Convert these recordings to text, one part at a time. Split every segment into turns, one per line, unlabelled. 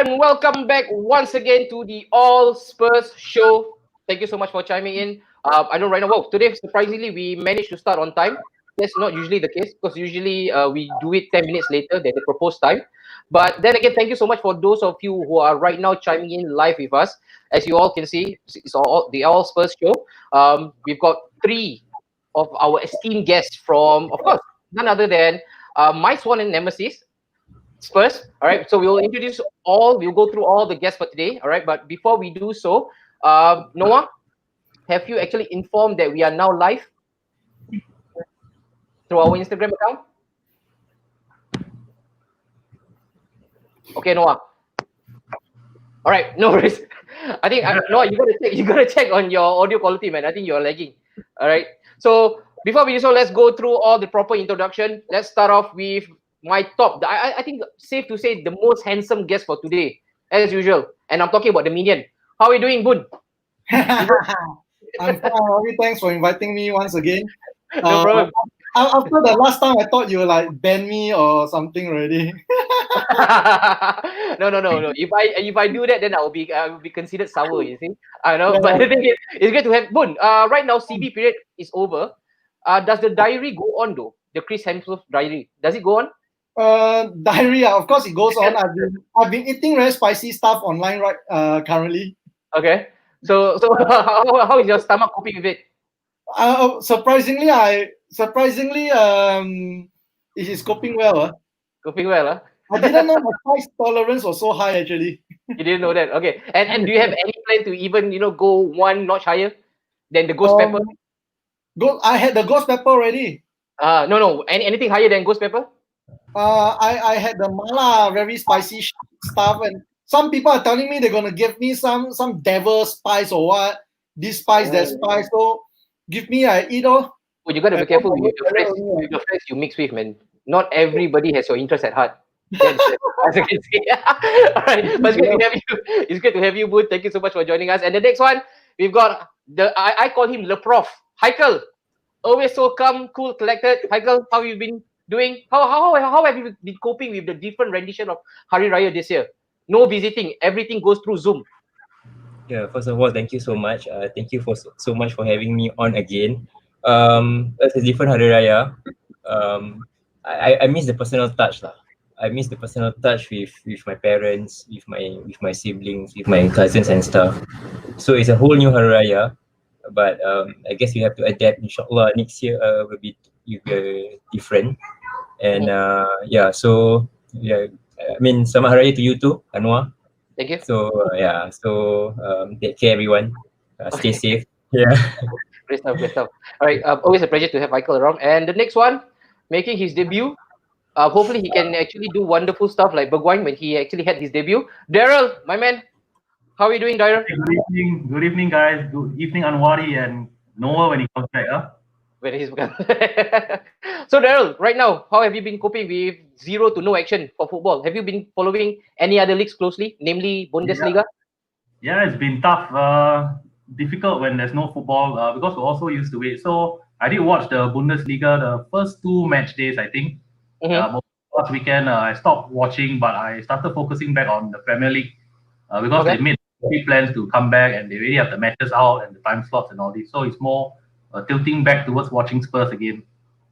and welcome back once again to the All Spurs Show. Thank you so much for chiming in. I know right now, well, today surprisingly we managed to start on time. That's not usually the case because usually we do it 10 minutes later than the proposed time. But then again, thank you so much for those of you who are right now chiming in live with us. As you all can see, it's all the All Spurs Show. We've got three of our esteemed guests from, of course, none other than my sworn and nemesis, Spurs. All right. So we'll go through all the guests for today. All right. But before we do so, Noah, have you actually informed that we are now live through our Instagram account? Okay, Noah. All right. No worries. I think, Noah, you gotta check on your audio quality, man. I think you're lagging. All right. So before we do so, let's go through all the proper introduction. Let's start off with my top. I think safe to say the most handsome guest for today, as usual. And I'm talking about the minion. How are you doing, Boon?
I'm fine, Ravi. Thanks for inviting me once again.
No problem.
After the last time, I thought you like ban me or something already.
No. If I do that, then I will be considered sour. You see, I know.
Yeah.
But the thing is, it's great to have Boon. Right now CB period is over. Does the diary go on though? The Chris Hemsworth diary, does it go on?
Diarrhea, of course, it goes on. I've been eating very spicy stuff online currently.
Okay. So how is your stomach coping with it?
Surprisingly, it is coping well.
Coping well, huh?
I didn't know my spice tolerance was so high actually.
You didn't know that. Okay. And do you have any plan to even go one notch higher than the ghost pepper?
I had the ghost pepper already.
No. Anything higher than ghost pepper?
I had the mala, very spicy stuff, and some people are telling me they're gonna give me some devil spice or what, this spice, that spice. So give me, I eat all.
Oh, you gotta be careful with the friends you mix with, man. Not everybody has your interest at heart. As I can see. All right, but it's great to have you. It's great to have you, Boon. Thank you so much for joining us. And the next one, we've got I call him Le Prof, Heikel. Always so calm, cool, collected. Heikel, how have you been doing? How have you been coping with the different rendition of Hari Raya this year? No visiting, everything goes through Zoom.
Yeah, first of all, thank you so much. Thank you for so much for having me on again. It's a different Hari Raya. I miss the personal touch lah. I miss the personal touch with my parents, with my siblings, with my cousins and stuff. So it's a whole new Hari Raya. But I guess we have to adapt. Inshallah, next year will be different. And so I mean, selamat Hari Raya to you too, Anwar.
Thank you.
So take care, everyone. Stay safe. Yeah.
Great stuff. All right. Always a pleasure to have Michael around. And the next one, making his debut. Hopefully he can actually do wonderful stuff like Bergwijn when he actually had his debut. Daryl, my man, how are you doing, Daryl?
Good evening, guys. Good evening, Anwari and Noah when he comes back.
When he's So Daryl, right now, how have you been coping with zero to no action for football? Have you been following any other leagues closely, namely Bundesliga?
Yeah, it's been tough. Difficult when there's no football because we're also used to it. So I did watch the Bundesliga, the first 2 match days, I think. Last weekend, I stopped watching, but I started focusing back on the Premier League because they made plans to come back and they already have the matches out and the time slots and all this. So it's more tilting back towards watching Spurs again.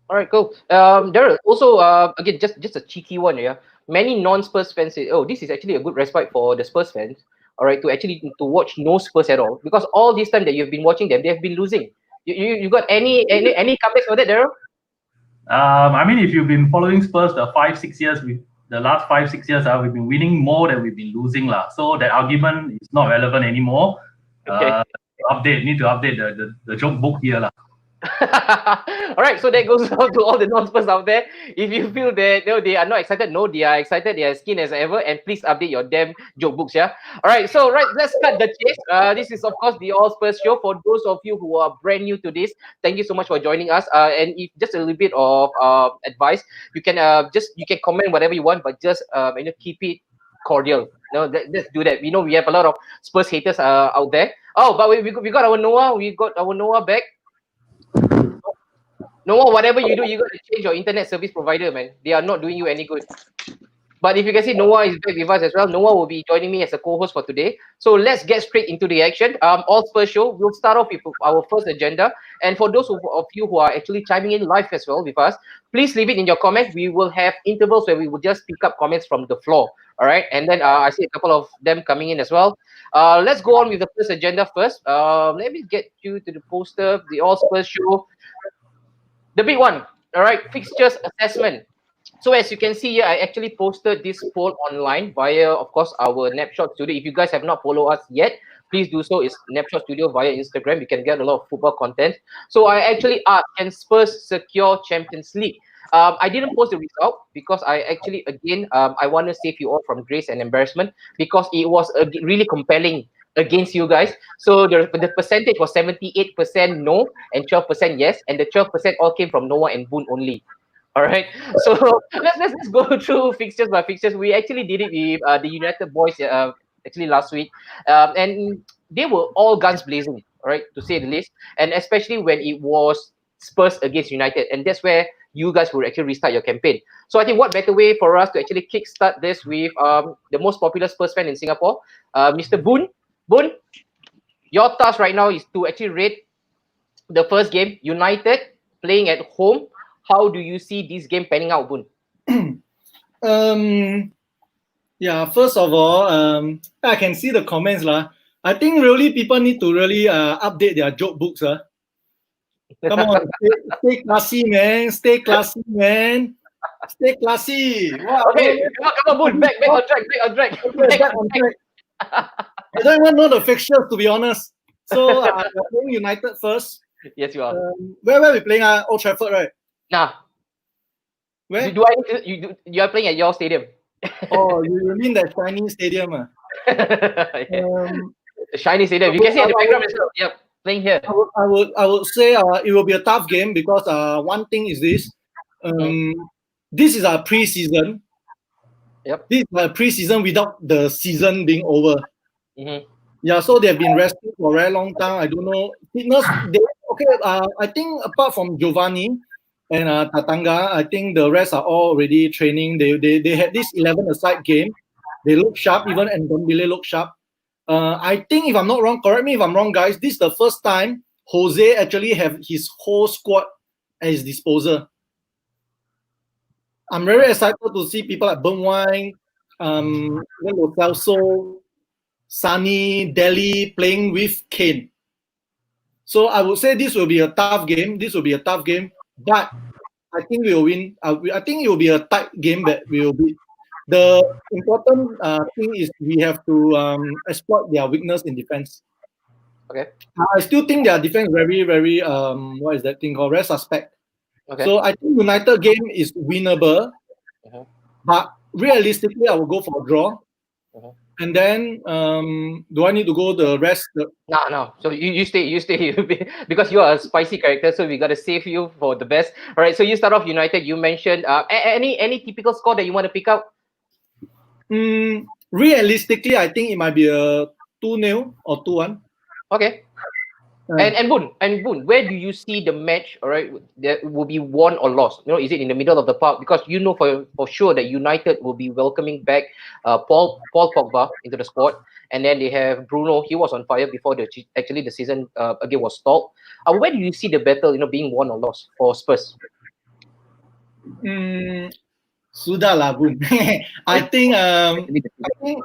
All right, cool. Daryl, also, again, just a cheeky one, yeah. Many non-Spurs fans say, "Oh, this is actually a good respite for the Spurs fans." All right, to watch no Spurs at all because all this time that you've been watching them, they have been losing. You got any comebacks for that, Daryl?
I mean, if you've been following Spurs the last 5-6 years, we've been winning more than we've been losing lah. So that argument is not relevant anymore.
Okay.
Need to update the joke book here lah.
All right, so that goes out to all the non-Spurs out there. If you feel that they are not excited, no, they are excited. They are as keen as ever, and please update your damn joke books, yeah. All right, so let's cut the chase. This is of course the All Spurs Show. For those of you who are brand new to this, thank you so much for joining us. And if just a little bit of advice, you can comment whatever you want, but just keep it cordial. No, let's do that. We know we have a lot of Spurs haters out there. Oh, but we got our Noah. We got our Noah back. Noah, whatever you do, you got to change your internet service provider, man. They are not doing you any good. But if you can see, Noah is back with us as well. Noah will be joining me as a co-host for today. So let's get straight into the action. All Spurs Show. We'll start off with our first agenda. And for those of you who are actually chiming in live as well with us, please leave it in your comments. We will have intervals where we will just pick up comments from the floor. All right. And then I see a couple of them coming in as well. Let's go on with the first agenda first. Let me get you to the poster, the All Spurs Show. The big one. All right. Fixtures assessment. So as you can see here, I actually posted this poll online via, of course, our Napshot Studio. If you guys have not followed us yet, please do so. It's Napshot Studio via Instagram. You can get a lot of football content. So I actually asked, can Spurs secure Champions League? I didn't post the result because I actually, again, I want to save you all from grace and embarrassment because it was really compelling against you guys. So the percentage was 78% no and 12% yes. And the 12% all came from Noah and Boon only. All right, so let's go through fixtures by fixtures. We actually did it with the United boys actually last week, and they were all guns blazing, all right, to say the least. And especially when it was Spurs against United, and that's where you guys will actually restart your campaign. So I think what better way for us to actually kickstart this with the most popular Spurs fan in Singapore, Mr. Boon. Boon, your task right now is to actually rate the first game, United playing at home. How do you see this game panning out, Boon?
Yeah, first of all, I can see the comments lah. I think really people need to really update their joke books. Come on, stay classy, man. Stay classy, man. Stay classy. Wow.
Okay, come on, Boon. Back on track.
Okay, back on track. I don't even know the fixtures, to be honest. So we're playing United first.
Yes, you are.
Where we playing? Old Trafford, right?
Nah.
Where?
You are playing at your stadium.
Oh, you mean that shiny stadium?
The shiny stadium. You can see at the background as well. Yep, playing here.
I would say it will be a tough game because one thing is this. This is our pre-season.
Yep.
This is a pre-season without the season being over.
Mm-hmm.
Yeah, so they've been resting for a very long time. I don't know. Fitness, I think apart from Giovanni and Tatanga, I think the rest are all already training. They had this 11-a-side game. They look sharp, even Ndombele look sharp. I think, if I'm not wrong, correct me if I'm wrong, guys, this is the first time Jose actually have his whole squad at his disposal. I'm very excited to see people like Bernwine, Lo Celso, Sani, Delhi playing with Kane. So I would say this will be a tough game. But I think we will win. I think it will be a tight game that we will beat. The important thing is we have to exploit their weakness in defense.
Okay.
I still think their defense very, very what is that thing called? Very suspect.
Okay.
So I think United game is winnable, but realistically I will go for a draw. And then, do I need to go the rest?
No. So you stay because you are a spicy character. So we gotta save you for the best. All right. So you start off United. You mentioned any typical score that you want to pick up?
Realistically, I think it might be a 2-0 or 2-1.
Okay. And Boon, where do you see the match? All right, that will be won or lost. You know, is it in the middle of the park? Because you know for sure that United will be welcoming back Paul Pogba into the squad, and then they have Bruno. He was on fire before the season again was stalled. Where do you see the battle? You know, being won or lost for Spurs?
Sudah lah, Boon. I think our defense,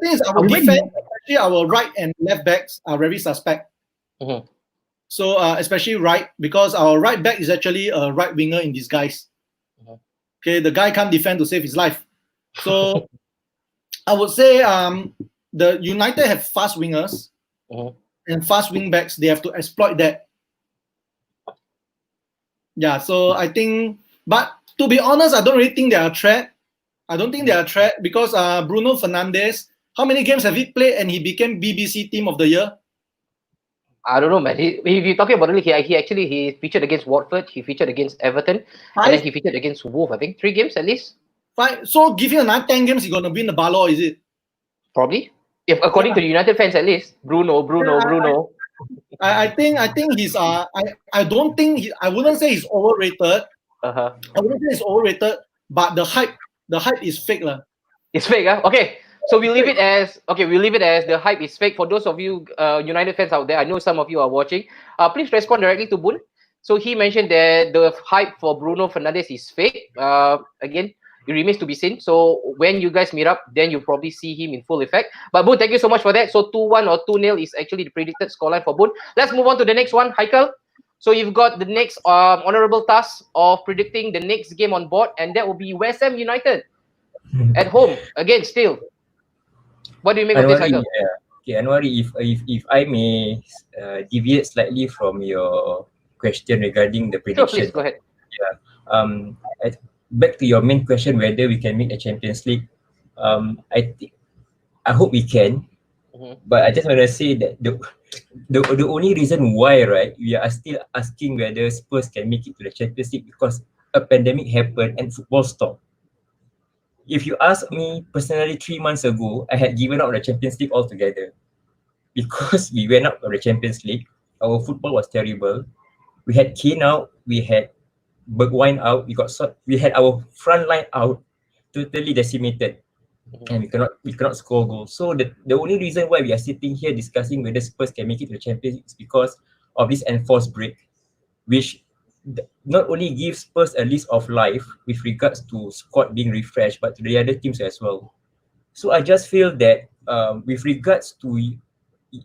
especially our right and left backs, are very suspect. So especially right, because our right back is actually a right winger in disguise. Okay, the guy can't defend to save his life. So I would say the United have fast wingers and fast wing backs. They have to exploit that. Yeah, so I think, but to be honest, I don't really think they are a threat. I don't think they are a threat because Bruno Fernandes, how many games have he played and he became BBC Team of the Year?
I don't know, man. If you're talking about it, he featured against Watford, he featured against Everton, and then he featured against Wolves, I think. 3 games at least.
Fine. So give you another 10 games, you're gonna win the Ballon, is it?
Probably. If according to the United fans at least. Bruno.
I think he's I don't think I wouldn't say he's overrated. I wouldn't say he's overrated, but the hype the hype is fake lah.
It's fake, huh? Okay. So we leave it as the hype is fake. For those of you United fans out there, I know some of you are watching. Please respond directly to Boon. So he mentioned that the hype for Bruno Fernandes is fake. Again, it remains to be seen. So when you guys meet up, then you'll probably see him in full effect. But Boon, thank you so much for that. So 2-1 or 2-0 is actually the predicted scoreline for Boon. Let's move on to the next one, Haikal. So you've got the next honorable task of predicting the next game on board, and that will be West Ham United at home again. Still, what do you make of this, Haikal?
Okay, Anwari, if I may deviate slightly from your question regarding the
Sure,
prediction.
please go ahead.
Yeah. Back to your main question, whether we can make a Champions League. I hope we can, but I just want to say that the only reason why, right, we are still asking whether Spurs can make it to the Champions League because a pandemic happened and football stopped. If you ask me personally, 3 months ago, I had given up the Champions League altogether because we went out of the Champions League. Our football was terrible. We had Kane out, we had Bergwijn out, we had our front line out, totally decimated, and we cannot score goals. So the only reason why we are sitting here discussing whether Spurs can make it to the Champions League is because of this enforced break, which not only gives Spurs a lease of life with regards to squad being refreshed, but to the other teams as well. So I just feel that with regards to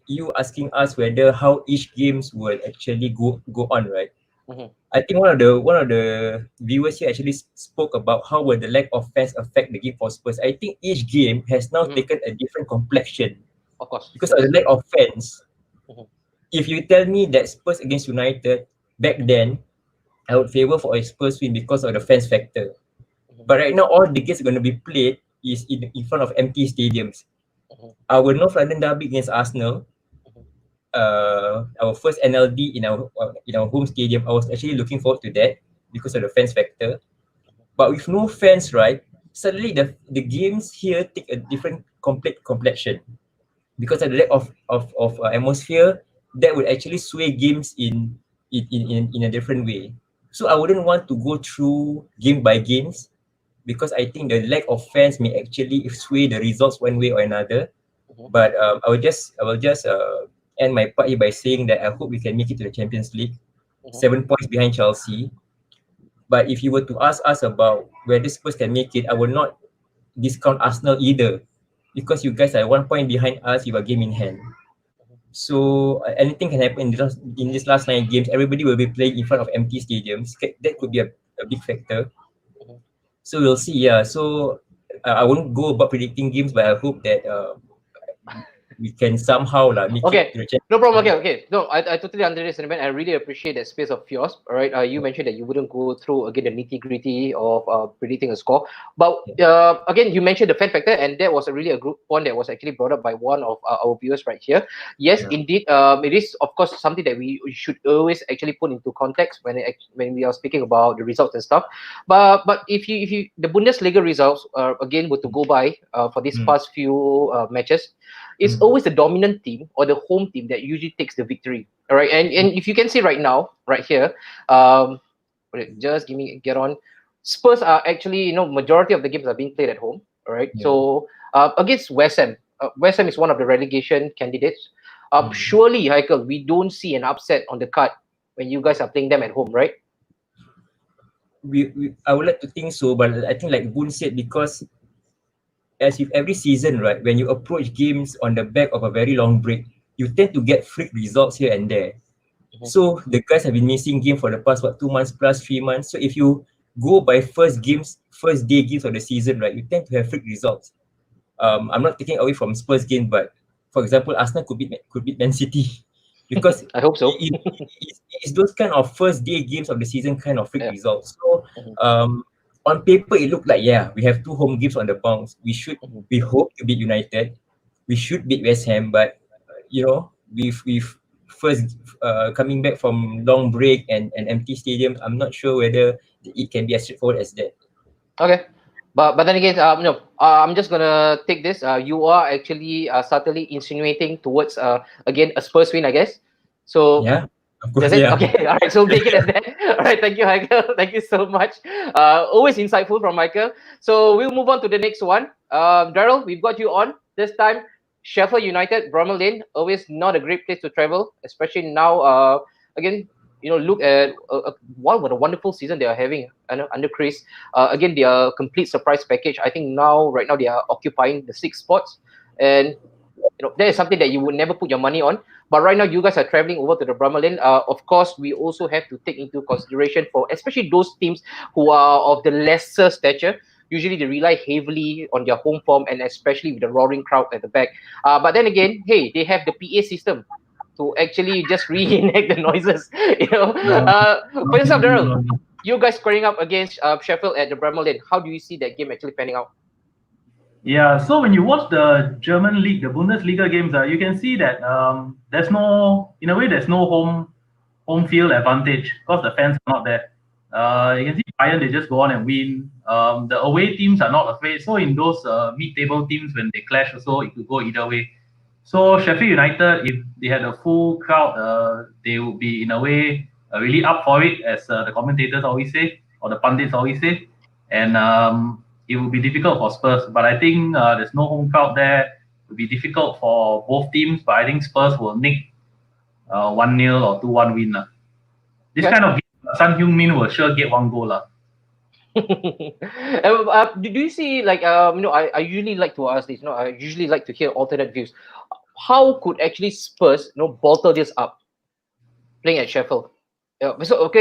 you asking us whether how each games will actually go on, right? I think one of the viewers here actually spoke about how will the lack of fans affect the game for Spurs. I think each game has now taken a different complexion.
Of course.
Because of the lack of fans. If you tell me that Spurs against United back then, I would favor for a Spurs win because of the fans factor. But right now, all the games are going to be played is in front of empty stadiums. Our North London derby against Arsenal, our first NLD in our home stadium, I was actually looking forward to that because of the fans factor. But with no fans, right, suddenly the games here take a different complete complexion because of the lack of atmosphere that would actually sway games in a different way. So I wouldn't want to go through game by games because I think the lack of fans may actually sway the results one way or another. But I will just end my part here by saying that I hope we can make it to the Champions League. 7 points behind Chelsea. But if you were to ask us about whether Spurs can make it, I will not discount Arsenal either because you guys are 1 point behind us, you are game in hand. So anything can happen in this last 9 games. Everybody will be playing in front of empty stadiums. That could be a big factor. So we'll see. Yeah. So I won't go about predicting games, but I hope that we can somehow make it to the Champions.
No problem. Okay. No, I totally understand, and I really appreciate that space of yours. All right. You mentioned that you wouldn't go through again the nitty-gritty of predicting a score, but again, you mentioned the fan factor, and that was really a good point that was actually brought up by one of our viewers right here. Yes, indeed, it is of course something that we should always actually put into context when we are speaking about the results and stuff. But if you the Bundesliga results again were to go by for these past few matches, it's always the dominant team or the home team that usually takes the victory. All right, and if you can see right now, right here, just get on. Spurs are actually, majority of the games are being played at home. All right, so against West Ham, West Ham is one of the relegation candidates. Surely, Haikal, we don't see an upset on the card when you guys are playing them at home, right?
I would like to think so, but I think like Boon said, because as with every season, right, when you approach games on the back of a very long break, you tend to get freak results here and there. So the guys have been missing game for the past 2 months plus 3 months. So if you go by first day games of the season, right, you tend to have freak results. I'm not taking away from Spurs game, but for example, Arsenal could beat Man City because
I hope so.
It's those kind of first day games of the season kind of freak results. So on paper, it looked like, we have 2 home games on the bounce. We hope to beat United. We should beat West Ham, but with first coming back from long break and empty stadiums, I'm not sure whether it can be as straightforward as that.
Okay, but then again, I'm just gonna take this. You are actually subtly insinuating towards again a Spurs win, I guess. So
Of course,
Does it?
yeah.
Okay, all right. So we'll take it as that. All right, thank you, Michael. Thank you so much. Always insightful from Michael. So we'll move on to the next one. Daryl, we've got you on this time. Sheffield United, Bramall Lane, always not a great place to travel, especially now. Again, look at what a wonderful season they are having under Chris. Again, they are complete surprise package. I think right now they are occupying the 6 spots, and that is something that you would never put your money on. But right now, you guys are traveling over to the Bramall Lane. Of course, we also have to take into consideration for especially those teams who are of the lesser stature. Usually, they rely heavily on their home form, and especially with the roaring crowd at the back. But then again, hey, they have the PA system to actually just reenact the noises. For yourself, Daryl, you guys squaring up against Sheffield at the Bramall Lane. How do you see that game actually panning out?
Yeah, so when you watch the German league, the Bundesliga games, you can see that there's no home field advantage because the fans are not there. You can see Bayern, they just go on and win. The away teams are not afraid. So in those mid-table teams, when they clash also, it could go either way. So Sheffield United, if they had a full crowd, they would be in a way really up for it, as the commentators always say, or the pundits always say. And it will be difficult for Spurs, but I think there's no home crowd there. It will be difficult for both teams, but I think Spurs will nick 1-0 or 2-1 win. This kind of game, Son Heung-min will sure get 1 goal.
Do you see, like, I usually like to ask this, I usually like to hear alternate views. How could actually Spurs, bottle this up playing at Sheffield? So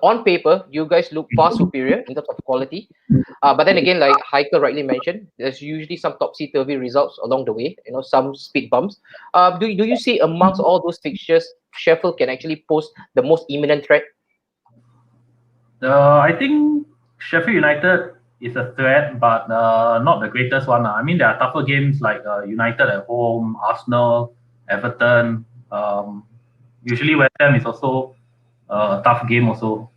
on paper, you guys look far superior in terms of quality. But then again, like Heike rightly mentioned, there's usually some topsy-turvy results along the way, some speed bumps. Do you see amongst all those fixtures, Sheffield can actually pose the most imminent threat?
I think Sheffield United is a threat, but not the greatest one. I mean, there are tougher games like United at home, Arsenal, Everton. Usually West Ham is also a tough game also,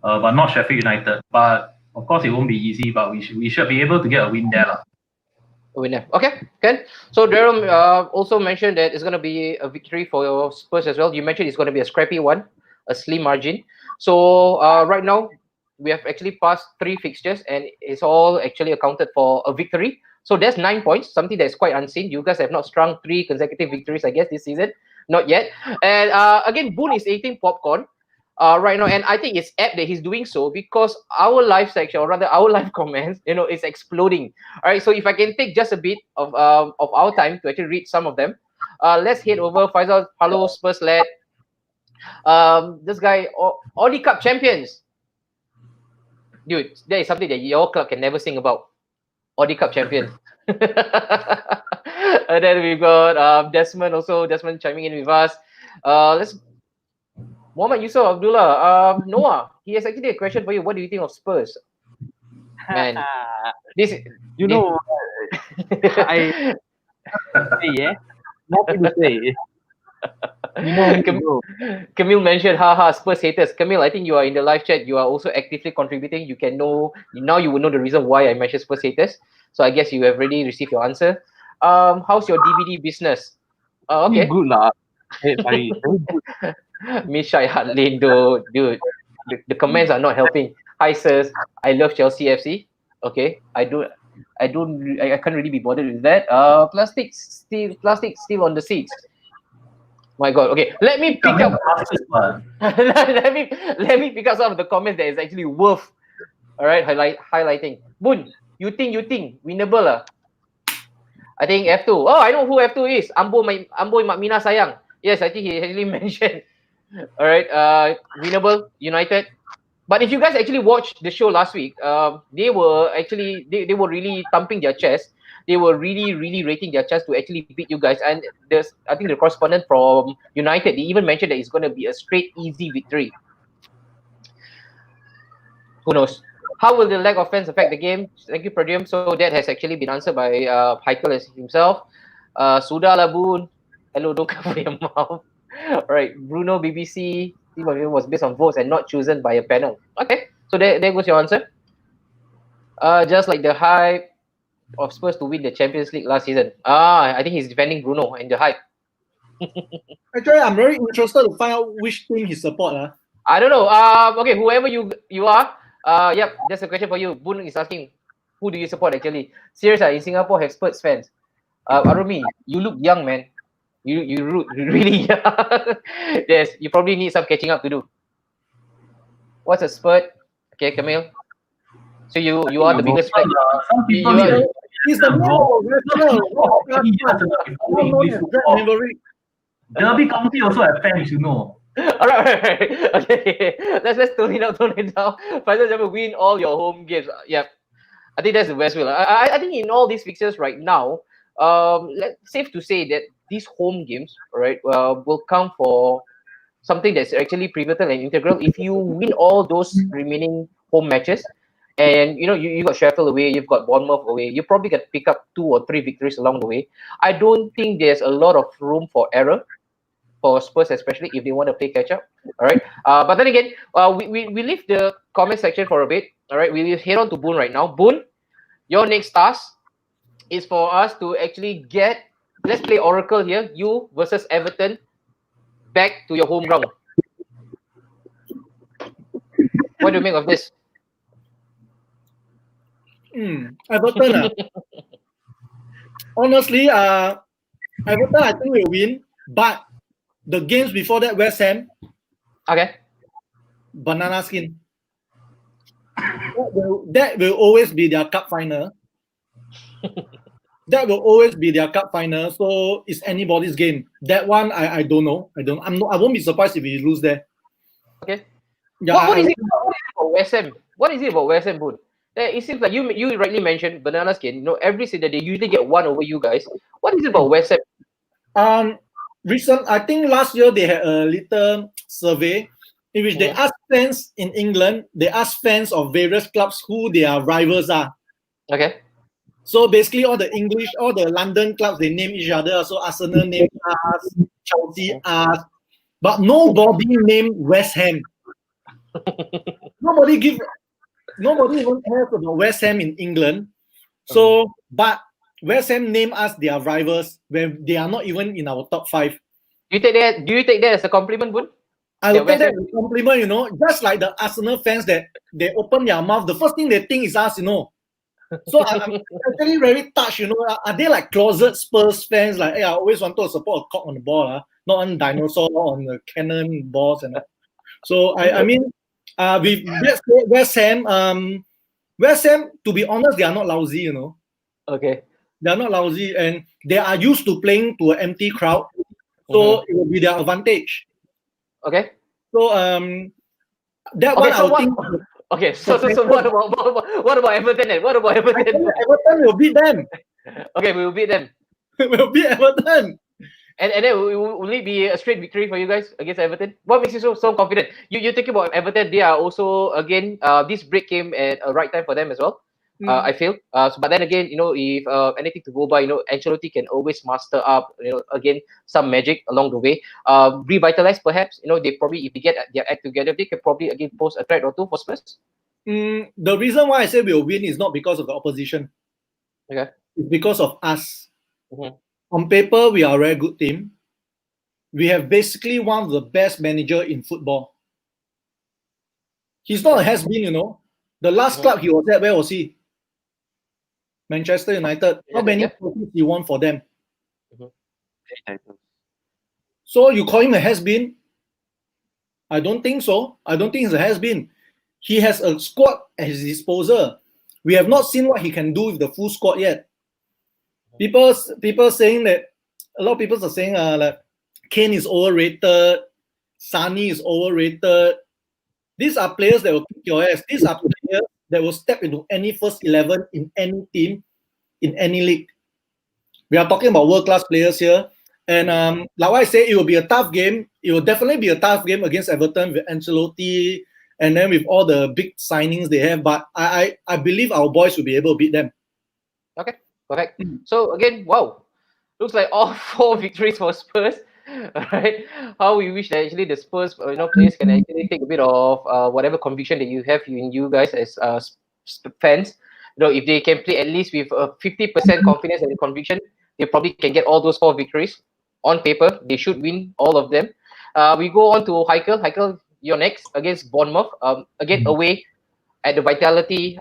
but not Sheffield United. But of course, it won't be easy, but we should be able to get a win there.
A winner. Okay, good. So Daryl also mentioned that it's going to be a victory for your Spurs as well. You mentioned it's going to be a scrappy one, a slim margin. So right now, we have actually passed 3 fixtures, and it's all actually accounted for a victory. So that's 9 points, something that's quite unseen. You guys have not strung 3 consecutive victories, I guess, this season. Not yet. And again, Boone is eating popcorn right now, and I think it's apt that he's doing so because our live section, or rather our live comments, is exploding. All right, so if I can take just a bit of our time to actually read some of them, let's head over. Faisal, hello Spurs lad. This guy, Audi Cup champions. Dude, that is something that your club can never sing about. Audi Cup champions. And then we've got Desmond also. Desmond chiming in with us. Muhammad Yusuf Abdullah. Noah, he has actually a question for you. What do you think of Spurs? Man, this
I say, nothing to say.
Camille mentioned, haha, Spurs haters. Camille, I think you are in the live chat. You are also actively contributing. You can know now. You will know the reason why I mentioned Spurs haters. So I guess you have already received your answer. How's your DVD business? Okay.
Good lah. Very good.
Misha Lindo, dude. The comments are not helping. Hi sirs, I love Chelsea FC. Okay, I can't really be bothered with that. Plastic still on the seats. My God. Okay, let me pick up. let me pick up some of the comments that is actually worth. All right, highlighting. Boon, you think winnable lah? I think F2. Oh, I know who F2 is. Amboy Makmina sayang. Yes, I think he actually mentioned. All right, winnable United. But if you guys actually watched the show last week, they were actually they were really thumping their chest. They were really rating their chance to actually beat you guys. And I think the correspondent from United, they even mentioned that it's going to be a straight easy victory. Who knows? How will the lack of fans affect the game? Thank you, Prodium. So that has actually been answered by Heikel himself. Sudah Labun. Hello, don't cover your mouth. All right, Bruno BBC. Team of was based on votes and not chosen by a panel. Okay, so there goes your answer. Just like the hype of Spurs to win the Champions League last season. I think he's defending Bruno and the hype.
Actually, I'm very interested to find out which team he support.
I don't know. Okay, whoever you are. Yep, that's a question for you. Boon is asking, who do you support actually? Serious, in Singapore have Spurs fans. Arumi, you look young, man. You look really young. Yes, you probably need some catching up to do. What's a Spurt? Okay, Camille. So you are the biggest fan.
Some people
You
need
are-
He's the name of wrestler. Known as Jack Maverick.
Derby County also have fans, you know.
All right. Okay. Let's tone it down. Faisal Jamal win all your home games. Yeah, I think that's the best way. I think in all these fixtures right now, safe to say that these home games, right, will count for something that's actually pivotal and integral. If you win all those remaining home matches, and you got Sheffield away, you've got Bournemouth away, you probably can pick up 2 or 3 victories along the way. I don't think there's a lot of room for error for Spurs, especially if they want to play catch up. All right. But then again, we leave the comment section for a bit. All right. We'll head on to Boon right now. Boon, your next task is for us to actually let's play Oracle here. You versus Everton back to your home ground. What do you make of this?
Everton. Honestly, Everton I think will win, but the games before that, West Ham,
Okay.
banana skin. That will always be their cup final. That will always be their cup final. So it's anybody's game. That one I don't know. I won't be surprised if we lose there.
Okay.
Yeah,
What is it about West Ham? What is it about West Ham, Boon? It seems like you rightly mentioned banana skin. Every season they usually get one over you guys. What is it about West Ham?
I think last year they had a little survey in which they asked fans in England, they asked fans of various clubs who their rivals are.
Okay.
So basically all the London clubs, they name each other. So Arsenal named us, Chelsea us, but nobody named West Ham. Nobody even cares about West Ham in England. So, but West Ham name us their rivals when they are not even in our top 5.
Do you take that as a compliment, Boon?
I will take that as a compliment, just like the Arsenal fans that they open their mouth, the first thing they think is us, So I'm actually very touched, Are they like closet Spurs fans? Like, hey, I always wanted to support a cock on the ball, not on dinosaur, on the cannon balls and that. So I mean, with West Ham, to be honest, they are not lousy,
Okay.
They are not lousy, and they are used to playing to an empty crowd, so it will be their advantage.
Okay.
So that one I think.
Okay, so what about Everton then? What about Everton?
Everton will beat them.
Okay, we will beat them.
We'll beat Everton.
And then will it be a straight victory for you guys against Everton? What makes you so confident? You thinking about Everton? They are also again. This break came at a right time for them as well. I feel. But then again, if anything to go by, Ancelotti can always master up, again some magic along the way. Revitalize perhaps. They probably, if they get their act together, they can probably again pose a threat or two for Spurs.
The reason why I say we'll win is not because of the opposition.
Okay.
It's because of us. On paper, we are a very good team. We have basically one of the best manager in football. He's not a has-been, The last club he was at, where was he? Manchester United. How many trophies he won for them? So you call him a has-been? I don't think so. I don't think he's a has-been. He has a squad at his disposal. We have not seen what he can do with the full squad yet. People saying that, a lot of people are saying like Kane is overrated, Sani is overrated. These are players that will kick your ass. These are players that will step into any first 11 in any team, in any league. We are talking about world-class players here. And like I say, it will be a tough game. It will definitely be a tough game against Everton with Ancelotti and then with all the big signings they have. But I believe our boys will be able to beat them.
Okay, perfect. So again, wow. Looks like all 4 victories for Spurs. All right. How we wish that actually the Spurs, players can actually take a bit of whatever conviction that you have in you guys as fans. If they can play at least with 50% confidence and conviction, they probably can get all those 4 victories. on paper, they should win all of them. We go on to Heikel. Heikel, you're next against Bournemouth. Again, away at the Vitality,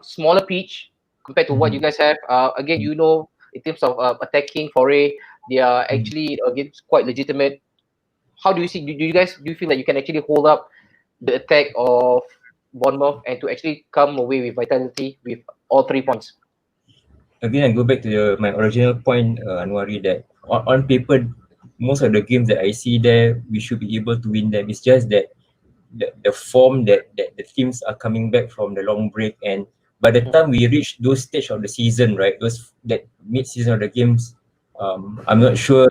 smaller pitch compared to what you guys have. Again, in terms of attacking foray, they are actually again quite legitimate. How do you see? Do you feel that you can actually hold up the attack of Bournemouth and to actually come away with Vitality with all 3 points?
Again, I go back to my original point, Anwari, that on paper, most of the games that I see there, we should be able to win them. It's just that the form that the teams are coming back from the long break, and by the time we reach those stage of the season, right, that mid-season of the games, I'm not sure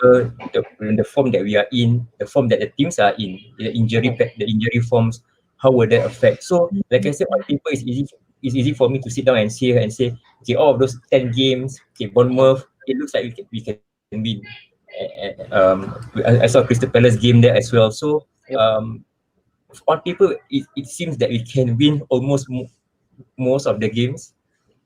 the form that we are in, the form that the teams are in, the injury forms, how will that affect? So, like I said, on paper, it's easy for me to sit down and say, okay, all of those 10 games, okay, Bournemouth, it looks like we can win. I saw Crystal Palace game there as well. So, on paper, it seems that we can win almost most of the games.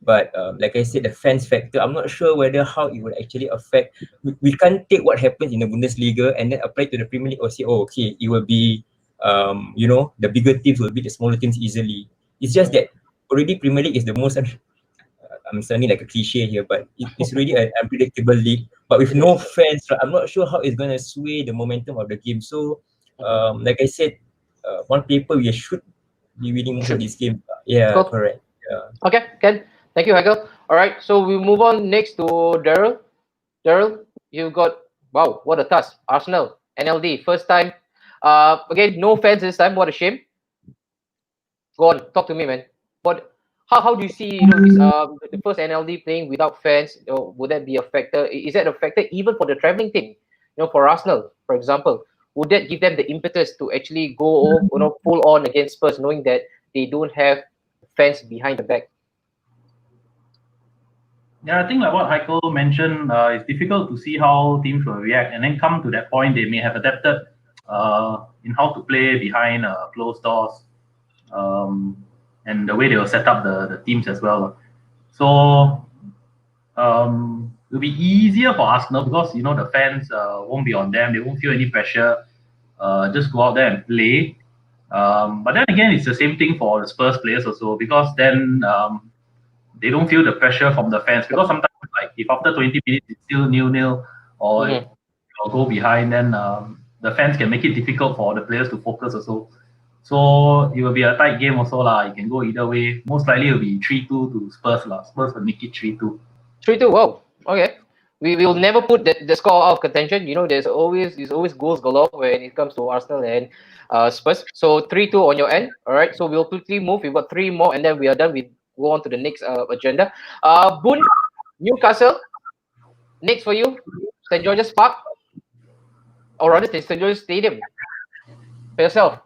But like I said, the fans factor, I'm not sure how it will actually affect. We can't take what happens in the Bundesliga and then apply to the Premier League or say, oh, okay, it will be, the bigger teams will beat the smaller teams easily. It's just that already Premier League is the most, I'm sounding like a cliche here, but it's really an unpredictable league. But with no fans, I'm not sure how it's going to sway the momentum of the game. So, like I said, on paper, we should be winning most of these games. Yeah,
Cool.
correct. Yeah.
Okay, Ken. Thank you, Heikel. All right, so we move on next to Daryl. Daryl, you got, wow, what a task. Arsenal, NLD, first time. Again, no fans this time. What a shame. Go on, talk to me, man. How do you see this the first NLD playing without fans? Would that be a factor? Is that a factor even for the traveling team? For Arsenal, for example, would that give them the impetus to actually go full on against Spurs, knowing that they don't have fans behind the back?
Yeah, I think like what Heiko mentioned, it's difficult to see how teams will react, and then come to that point, they may have adapted in how to play behind closed doors, and the way they will set up the teams as well. So it'll be easier for Arsenal because the fans won't be on them; they won't feel any pressure. Just go out there and play. But then again, it's the same thing for the Spurs players also, because then they don't feel the pressure from the fans, because sometimes like if after 20 minutes it's still 0-0 or or go behind, then the fans can make it difficult for the players to focus also. So it will be a tight game also lah. It can go either way. Most likely it will be 3-2 to Spurs lah. Spurs will make it 3-2.
3-2. Wow. Okay. We will never put the score out of contention. There's always goals galore when it comes to Arsenal and Spurs. So 3-2 on your end. All right. So we'll quickly move. We've got 3 more, and then we are done. We go on to the next agenda. Boone, Newcastle. Next for you, St. George's Park, or rather St. George's Stadium. For yourself,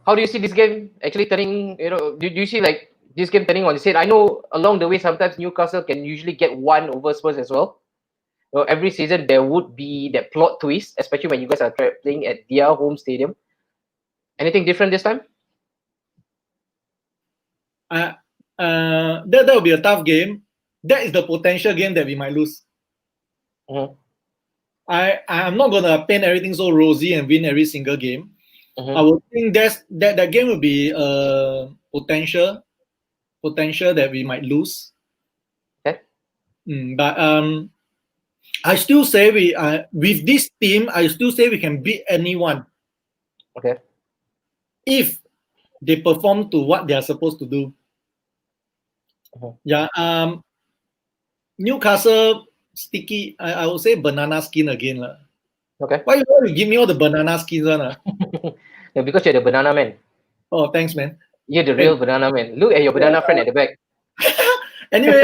how do you see this game actually turning? Do you see like this game turning on its head? I know along the way sometimes Newcastle can usually get one over Spurs as well. Every season there would be that plot twist, especially when you guys are playing at their home stadium. Anything different this time?
That will be a tough game. That is the potential game that we might lose. I'm not gonna paint everything so rosy and win every single game. I would think that game will be potential that we might lose.
Okay.
But I still say with this team, I still say we can beat anyone.
Okay.
If they perform to what they are supposed to do. Yeah. Newcastle sticky. I would say banana skin again lah.
Okay.
Why you give me all the banana skins one?
Yeah, because you're the banana man.
Oh, thanks, man.
You're the real banana man. Look at your banana friend at the back.
Anyway,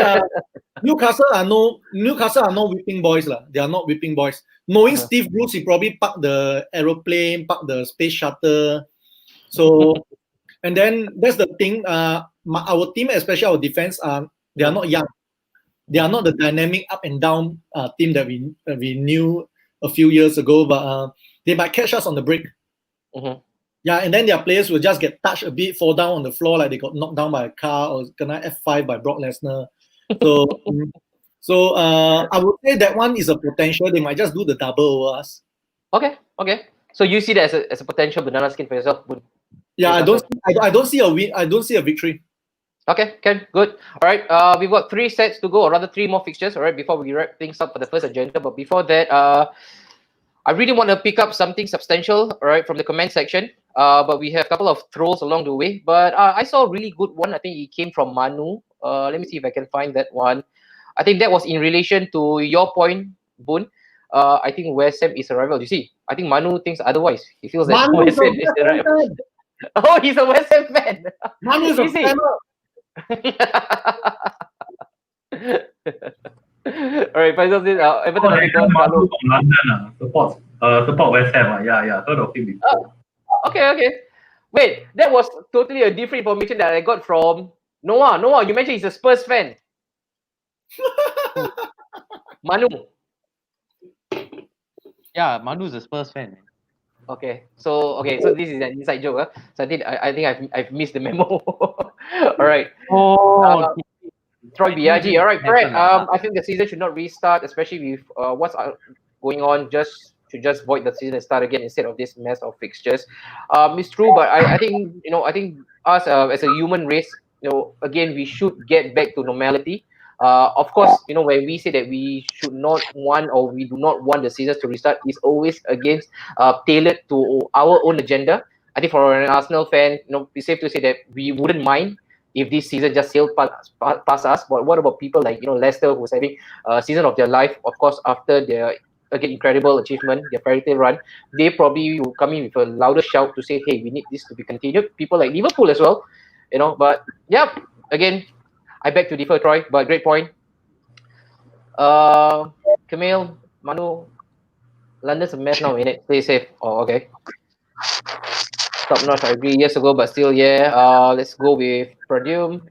Newcastle are no whipping boys lah. They are not whipping boys. Knowing Steve Bruce, he probably parked the aeroplane, parked the space shuttle. So, and then that's the thing. Our team, especially our defense, they are not young. They are not the dynamic up and down team that we knew a few years ago. But they might catch us on the break. Yeah, and then their players will just get touched a bit, fall down on the floor like they got knocked down by a car or gonna F5 by Brock Lesnar. So I would say that one is a potential. They might just do the double over us.
Okay. So you see that as a potential banana skin for yourself?
Yeah, I don't see a win. I don't see a victory.
Okay, good. All right, we've got 3 sets to go, or rather 3 more fixtures. All right, before we wrap things up for the first agenda. But before that, I really want to pick up something substantial, all right, from the comment section. But we have a couple of trolls along the way. But I saw a really good one. I think it came from Manu. Let me see if I can find that one. I think that was in relation to your point, Boon. I think West Ham is a rival. You see, I think Manu thinks otherwise. He feels that
Manu
West Ham is a rival. Oh, he's a West Ham fan.
Manu is a
Is he?
fan.
All right, Faisal says, Everton
Oh,
have
yeah,
gone
Manu
Carlo.
from London, support West Ham. Yeah, heard of him before.
Okay. Wait, that was totally a different information that I got from Noah. Noah, you mentioned he's a Spurs fan. Manu.
Yeah, Manu's a Spurs fan, man.
Okay, so this is an inside joke. So I think I've missed the memo. All right.
Oh,
Troy Biaggi. All right, correct. I think the season should not restart, especially with what's going on. Just void the season and start again instead of this mess of fixtures. It's true, but I think I think us as a human race, again we should get back to normality. Of course, when we say that we should not want or we do not want the seasons to restart, is always against tailored to our own agenda. I think for an Arsenal fan, it's safe to say that we wouldn't mind if this season just sailed past us. But what about people like Leicester, who's having a season of their life? Of course, after their again incredible achievement, their fairy tale run, they probably will come in with a louder shout to say, "Hey, we need this to be continued." People like Liverpool as well, But yeah, again, I beg to differ, Troy. But great point. Camille, Manu, London's a mess now, innit? Stay safe. Oh, okay. Top notch, I agree. Years ago, but still, yeah. Let's go with Purdue.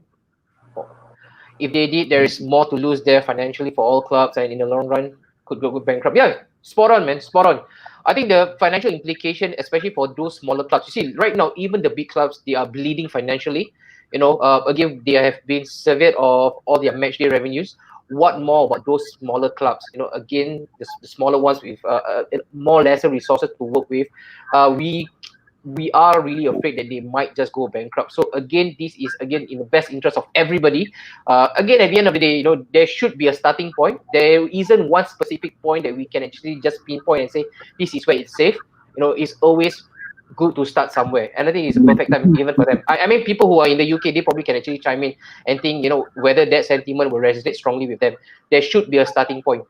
If they did, there is more to lose there financially for all clubs, and in the long run, could go bankrupt. Yeah, spot on, man. Spot on. I think the financial implication, especially for those smaller clubs, you see, right now, even the big clubs, they are bleeding financially. Again, they have been severed of all their match day revenues. What more about those smaller clubs? Again, the smaller ones with more lesser resources to work with. We are really afraid that they might just go bankrupt. So again, this is again in the best interest of everybody. Again, at the end of the day, there should be a starting point. There isn't one specific point that we can actually just pinpoint and say this is where it's safe. It's always good to start somewhere, and I think it's a perfect time even for them. I mean, people who are in the UK, they probably can actually chime in and think, whether that sentiment will resonate strongly with them. There should be a starting point.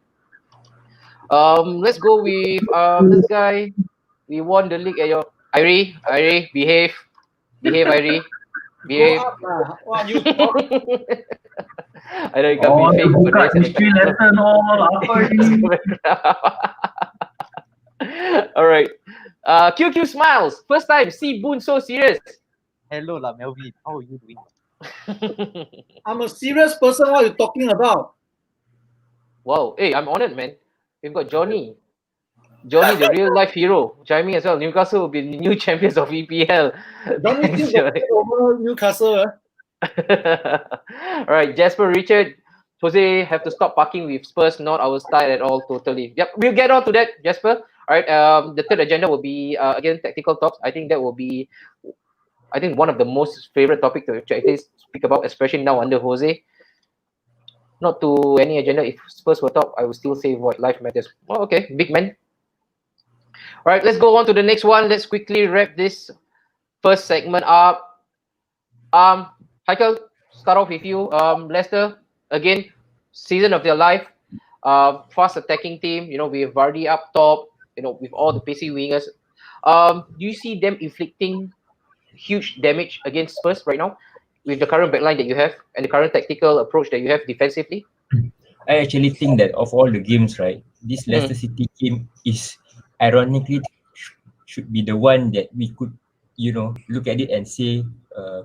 Let's go with this guy. We won the league at your Irie, behave, Irie, behave.
What you
I know you can be fake, but that's
history lesson all.
All right. QQ smiles. First time see Boon so serious.
Hello, Melvin. How are you doing?
I'm a serious person. What are you talking about?
Wow. Hey, I'm honored, man. We've got Johnny. Johnny, the real life hero, chiming as well. Newcastle will be new champions of EPL.
Johnny still got over Newcastle.
All right, Jasper Richard. Jose have to stop parking with Spurs, not our style at all, totally. Yep, we'll get on to that, Jasper. All right, the third agenda will be, again, tactical talks. I think that will be, one of the most favorite topics to actually speak about, especially now under Jose. Not to any agenda. If Spurs were top, I would still say what life matters. Oh, okay, big man. All right, let's go on to the next one. Let's quickly wrap this first segment up. Michael, start off with you. Leicester, again, season of their life. Fast attacking team, with Vardy up top, with all the pacey wingers. Do you see them inflicting huge damage against Spurs right now with the current backline that you have and the current tactical approach that you have defensively?
I actually think that of all the games, right, this Leicester City game is ironically should be the one that we could, look at it and say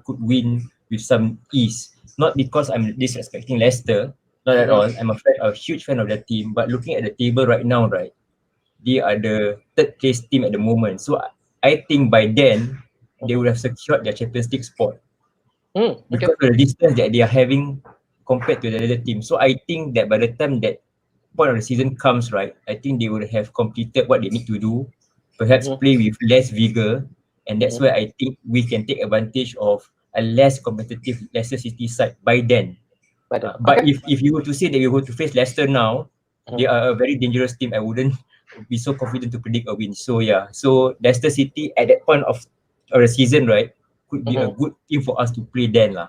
could win with some ease. Not because I'm disrespecting Leicester, not at all. I'm a huge fan of the team, but looking at the table right now, right, they are the third place team at the moment. So I think by then they would have secured their Champions League spot. Because of the distance that they are having compared to the other team. So I think that by the time that point of the season comes, right, I think they would have completed what they need to do, perhaps play with less vigor, and that's where I think we can take advantage of a less competitive Leicester City side by then. But if you were to say that you're going to face Leicester now, they are a very dangerous team. I wouldn't be so confident to predict a win. So yeah, so Leicester City at that point of the season, right, could be a good team for us to play then lah.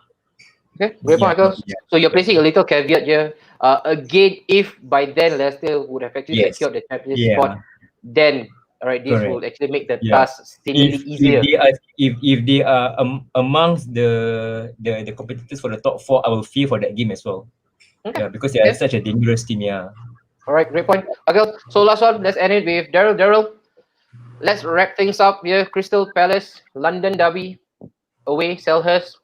Okay, great point, Michael. So you're placing a little caveat here. Again, if by then Leicester would have actually secured the Champions spot, then this will actually make the task seemingly easier.
If they are amongst the competitors for the top 4, I will fear for that game as well.
Okay.
Yeah, because they are such a dangerous team. Yeah.
All right, great point. Okay, so last one, let's end it with Daryl. Daryl, let's wrap things up here. Crystal Palace, London Derby, away, Selhurst.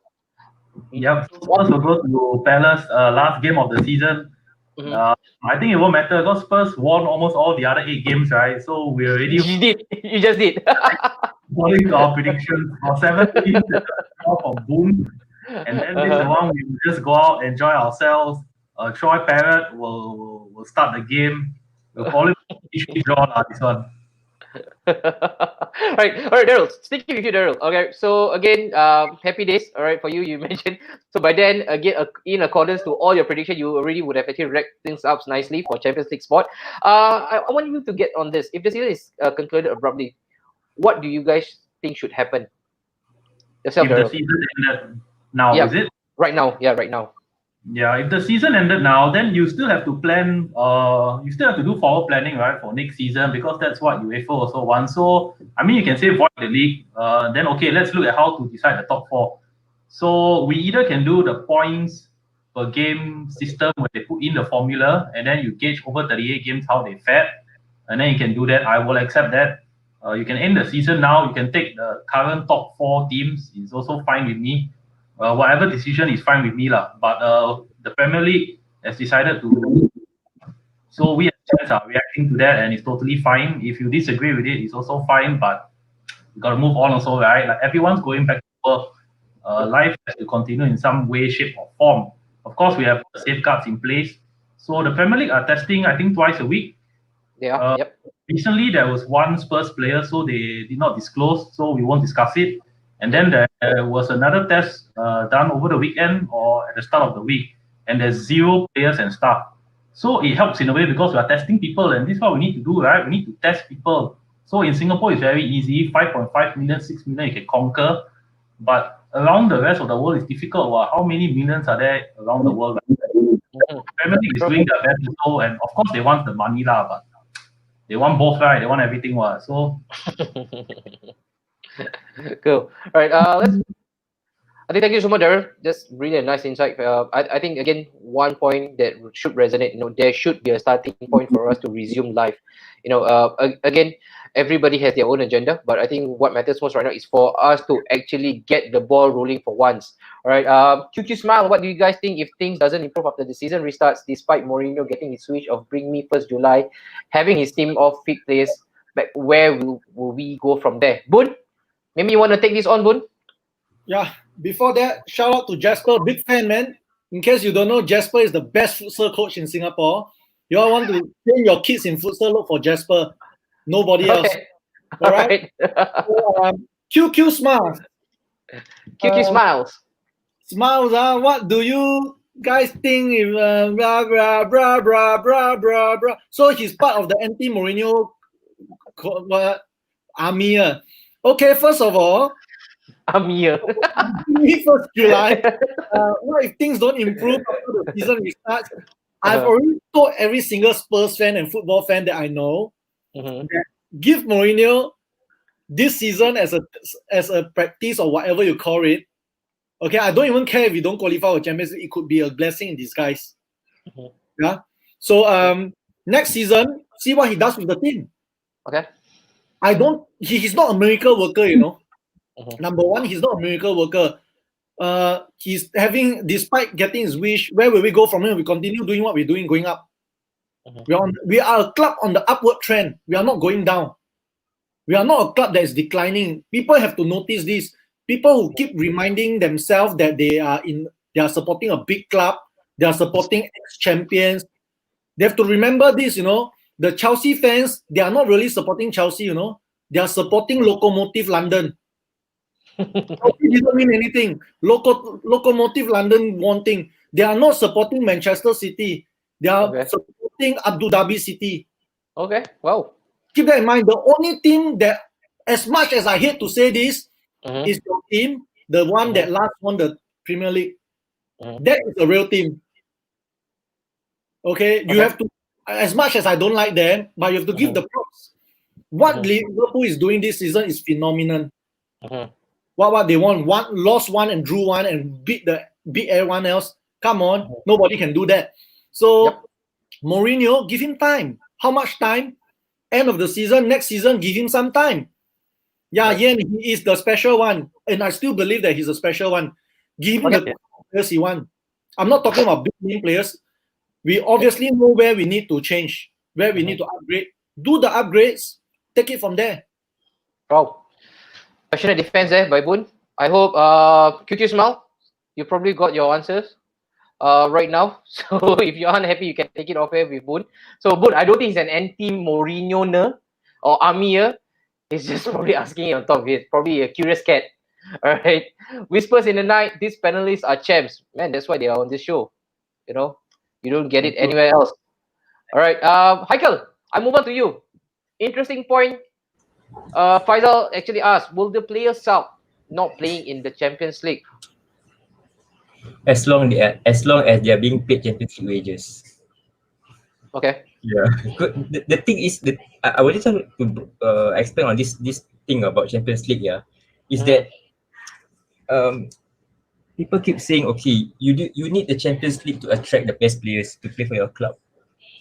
Yep. So Spurs will go to Palace, last game of the season. I think it won't matter because Spurs won almost all the other 8 games, right? So we already
You just did.
according to our predictions for 7 teams for boom. And then this is the one we will just go out, enjoy ourselves. Troy Parrott will start the game. We'll probably draw this one.
All right, Daryl. Sticking with you, Daryl. Okay, so again, happy days. All right, for you. You mentioned so by then, again, in accordance to all your prediction, you already would have actually wrapped things up nicely for Champions League spot. I want you to get on this. If the season is concluded abruptly, what do you guys think should happen? Yourself,
if
Daryl.
the season ended now, is it?
Right now, right now.
Yeah, if the season ended now, then you still have to plan. You still have to do forward planning, right, for next season because that's what UEFA also wants. So, I mean, you can say void the league. Then okay, let's look at how to decide the top 4. So we either can do the points per game system where they put in the formula, and then you gauge over 38 games how they fared, and then you can do that. I will accept that. You can end the season now. You can take the current top 4 teams. It's also fine with me. Whatever decision is fine with me lah. But the Premier League has decided to, so we as fans are reacting to that, and it's totally fine. If you disagree with it, it's also fine. But you gotta move on also, right? Like everyone's going back to work. Life has to continue in some way, shape, or form. Of course, we have safeguards in place. So the Premier League are testing, I think, twice a week.
Yeah.
Recently, there was one Spurs player, so they did not disclose, so we won't discuss it. And then there was another test done over the weekend or at the start of the week, and there's 0 players and staff. So it helps in a way because we are testing people, and this is what we need to do, right? We need to test people. So in Singapore, it's very easy. 5.5 million, 6 million, you can conquer. But around the rest of the world, it's difficult. Well, how many millions are there around the world? Premier League is doing their best also, and of course they want the money lah, but they want both, right? They want everything, what? So.
Cool. All right. I think thank you so much, Darren. Just really a nice insight. I think again, one point that should resonate. There should be a starting point for us to resume life. Again, everybody has their own agenda, but I think what matters most right now is for us to actually get the ball rolling for once. All right. QQ Smile. What do you guys think if things doesn't improve after the season restarts, despite Mourinho getting his switch of bring me 1st July, having his team of fit players? But where will we go from there? Boon? Maybe you want to take this on, Boon?
Yeah. Before that, shout out to Jasper, big fan, man. In case you don't know, Jasper is the best futsal coach in Singapore. You all want to train your kids in futsal, look for Jasper. Nobody else. All right. So, QQ Smiles.
QQ Smiles.
Smiles, what do you guys think? If, blah, blah, blah, blah, blah, blah, blah. So he's part of the anti-Mourinho army. Okay, first of all,
Amir.
1st July. What if things don't improve after the season restarts? I've already told every single Spurs fan and football fan that I know that give Mourinho this season as a practice or whatever you call it. Okay, I don't even care if you don't qualify for Champions League. It could be a blessing in disguise. Yeah. So next season, see what he does with the team.
Okay.
He's not a miracle worker, Number one, he's not a miracle worker. He's having, despite getting his wish, where will we go from here? We continue doing what we're doing, going up. We are a club on the upward trend. We are not going down. We are not a club that is declining. People have to notice this. People who keep reminding themselves that they are supporting a big club, They are supporting ex-champions. They have to remember this, the Chelsea fans, they are not really supporting Chelsea, they are supporting Locomotive London. Chelsea didn't win anything. Locomotive London won thing. They are not supporting Manchester City. They are supporting Abu Dhabi City.
Okay, wow.
Keep that in mind. The only team that, as much as I hate to say this, is your team, the one that last won the Premier League. That is a real team. Okay, you have to, as much as I don't like them, but you have to give the props. What Liverpool is doing this season is phenomenal. What they won, lost one and drew one and beat everyone else. Come on, nobody can do that. So Mourinho, give him time. How much time? End of the season, next season, give him some time. Yeah, Yen, he is the special one, and I still believe that he's a special one. Give him the players he wants. I'm not talking about big name players. We obviously know where we need to change, where we need to upgrade. Do the upgrades, take it from there.
Wow. Passionate defense by Boon. I hope QQ Smile, you probably got your answers right now. So if you're unhappy, you can take it off here with Boon. So Boon, I don't think he's an anti-Mourinho or Amir. He's just probably asking on top of it. Probably a curious cat. All right. Whispers in the night. These panelists are champs. Man, that's why they are on this show. You don't get it anywhere else. All right. Heikel, I move on to you. Interesting point. Faisal actually asked, will the players sulk not playing in the Champions League?
As long as they are being paid Champions League wages.
Okay.
Yeah. The thing is that I was just trying to explain on this thing about Champions League. Yeah, is that people keep saying, okay, you need the Champions League to attract the best players to play for your club.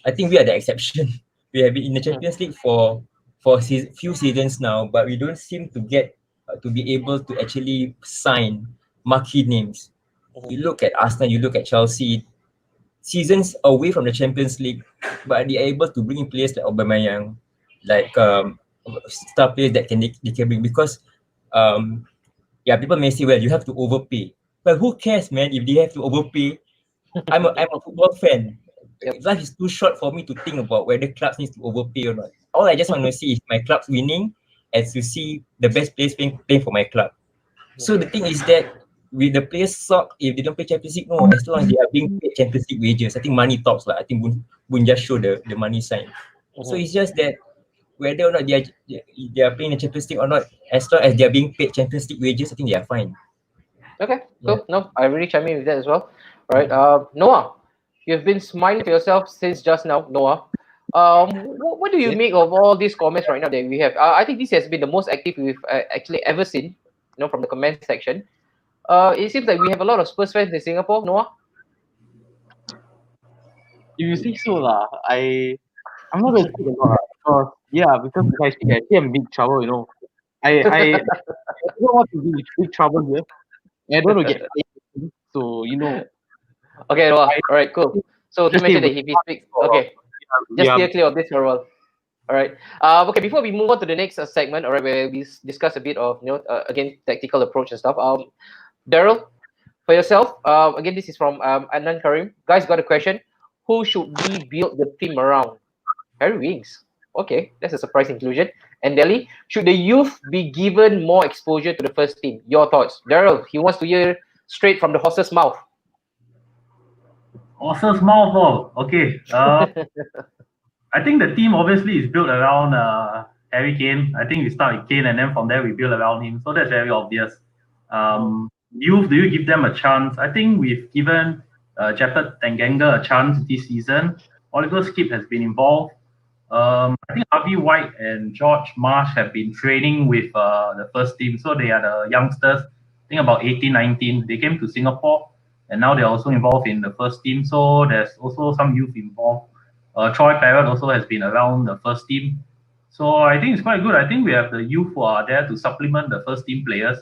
I think we are the exception. We have been in the Champions League for few seasons now, but we don't seem to get to be able to actually sign marquee names. You look at Arsenal, you look at Chelsea, seasons away from the Champions League, but they are able to bring in players like Aubameyang, like star players that they can bring, because people may say, well, you have to overpay. Well, who cares, man, if they have to overpay? I'm a football fan. Life is too short for me to think about whether clubs need to overpay or not. All I just want to see is my club's winning and to see the best players playing for my club. So the thing is that with the players suck if they don't play Champions League, no, as long as they are being paid Champions League wages, I think money talks. I think Boon just show the money sign. So it's just that whether or not they are playing the Champions League or not, as long as they are being paid Champions League wages, I think they are fine.
Okay, cool. No, I really chime in with that as well. All right, Noah, you've been smiling to yourself since just now, Noah. What do you make of all these comments right now that we have? I think this has been the most active we've actually ever seen, from the comment section. It seems like we have a lot of Spurs fans in Singapore, Noah.
If you think so, I'm not going to speak a lot, because I see I'm in big trouble, I don't want to be in big trouble here. I don't want to get paid, so
Okay, Noah. All right, cool. So he mentioned that if he speaks, okay, just steer clear of this for a while. All right. Okay, before we move on to the next segment, all right, where we discuss a bit of again, tactical approach and stuff. Daryl, for yourself, again, this is from Adnan Karim. Guys, got a question. Who should we build the team around? Harry Winks. Okay, that's a surprise inclusion. And Delhi, should the youth be given more exposure to the first team? Your thoughts, Daryl? He wants to hear straight from the horse's mouth.
Horse's mouth. Okay. I think the team obviously is built around Harry Kane. I think we start with Kane, and then from there we build around him. So that's very obvious. Youth, do you give them a chance? I think we've given Japhet Tanganga a chance this season. Oliver Skip has been involved. I think Harvey White and George Marsh have been training with the first team. So they are the youngsters, I think about 18, 19. They came to Singapore, and now they're also involved in the first team. So there's also some youth involved. Troy Parrott also has been around the first team. So I think it's quite good. I think we have the youth who are there to supplement the first team players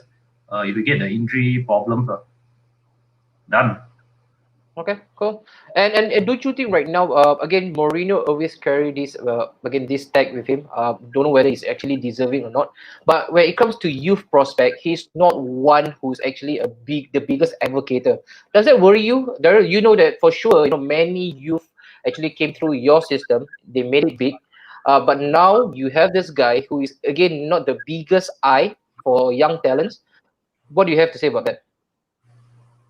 if we get the injury problems. Done.
Okay, cool. And don't you think right now, again, Mourinho always carry this again this tag with him. Don't know whether he's actually deserving or not. But when it comes to youth prospect, he's not one who's actually the biggest advocator. Does that worry you? Daryl, you know that for sure. You know many youth actually came through your system. They made it big. But now you have this guy who is again not the biggest eye for young talents. What do you have to say about that?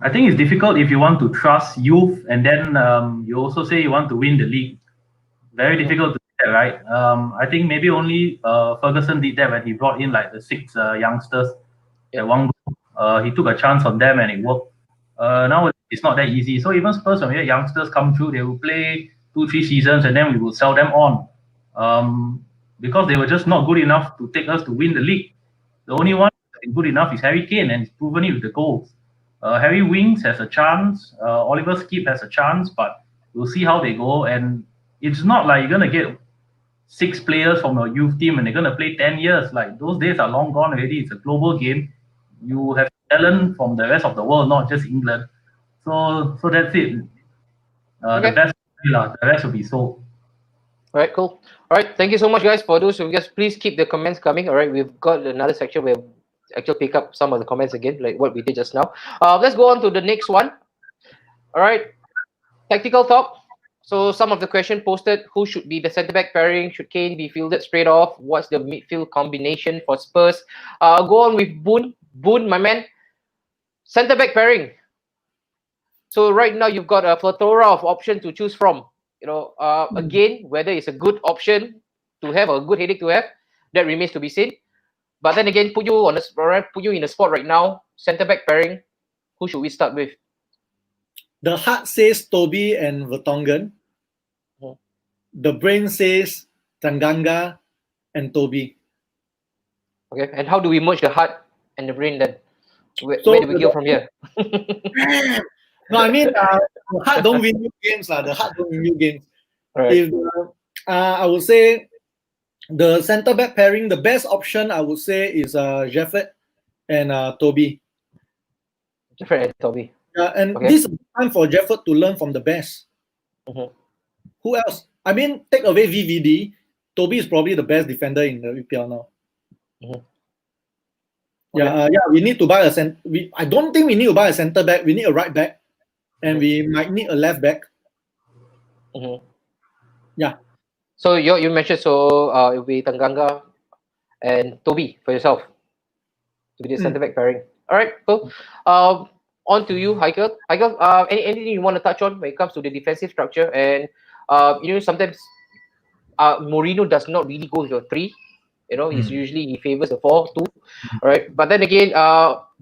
I think it's difficult if you want to trust youth and then you also say you want to win the league. Very difficult to do that, right? I think maybe only Ferguson did that when he brought in like the six youngsters at one go. He took a chance on them and it worked. Now it's not that easy. So even Spurs, when we had youngsters come through, they will play 2-3 seasons and then we will sell them on because they were just not good enough to take us to win the league. The only one that's good enough is Harry Kane, and he's proven it with the goals. Harry Winks has a chance. Oliver Skip has a chance, but we'll see how they go. And it's not like you're gonna get 6 players from your youth team and they're gonna play 10 years. Like those days are long gone already. It's a global game. You have talent from the rest of the world, not just England. So that's it.
Okay.
The best, the rest will be sold.
All right, cool. All right, thank you so much, guys, for those who guys. Please keep the comments coming. All right, we've got another section where actually pick up some of the comments again, like what we did just now. Let's go on to the next one. All right, tactical talk. So some of the question posted: who should be the centre back pairing? Should Kane be fielded straight off? What's the midfield combination for Spurs? Go on with Boone. Boone, my man. Centre back pairing. So right now you've got a plethora of options to choose from. You know, again, whether it's a good option to have or a good headache to have, that remains to be seen. But then again, put you in a spot right now. Centre back pairing. Who should we start with?
The heart says Toby and Vertonghen.
Mhm.
The brain says Tanganga and Toby.
Okay, and how do we merge the heart and the brain then? Where do we go from here?
No, I mean, the heart don't win you games. The heart don't win you games.
Right.
If I would say the centre back pairing, the best option I would say is Jeffert and Toby.
Different and Toby.
And
Okay.
this is time for Jeffert to learn from the best.
Mhm.
Who else? I mean, take away VVD, Toby is probably the best defender in the EPL now.
Mhm.
Yeah, we need to buy a I don't think we need to buy a centre back. We need a right back, and we might need a left back.
Mhm.
Yeah.
So you mentioned it will be Tanganga and Toby for yourself to be the centre back pairing. All right, cool. On to you, Heikel. Heikel, anything you want to touch on when it comes to the defensive structure? And sometimes Mourinho does not really go with your 3. You know, he's usually he favors the 4-2. All right, but then again,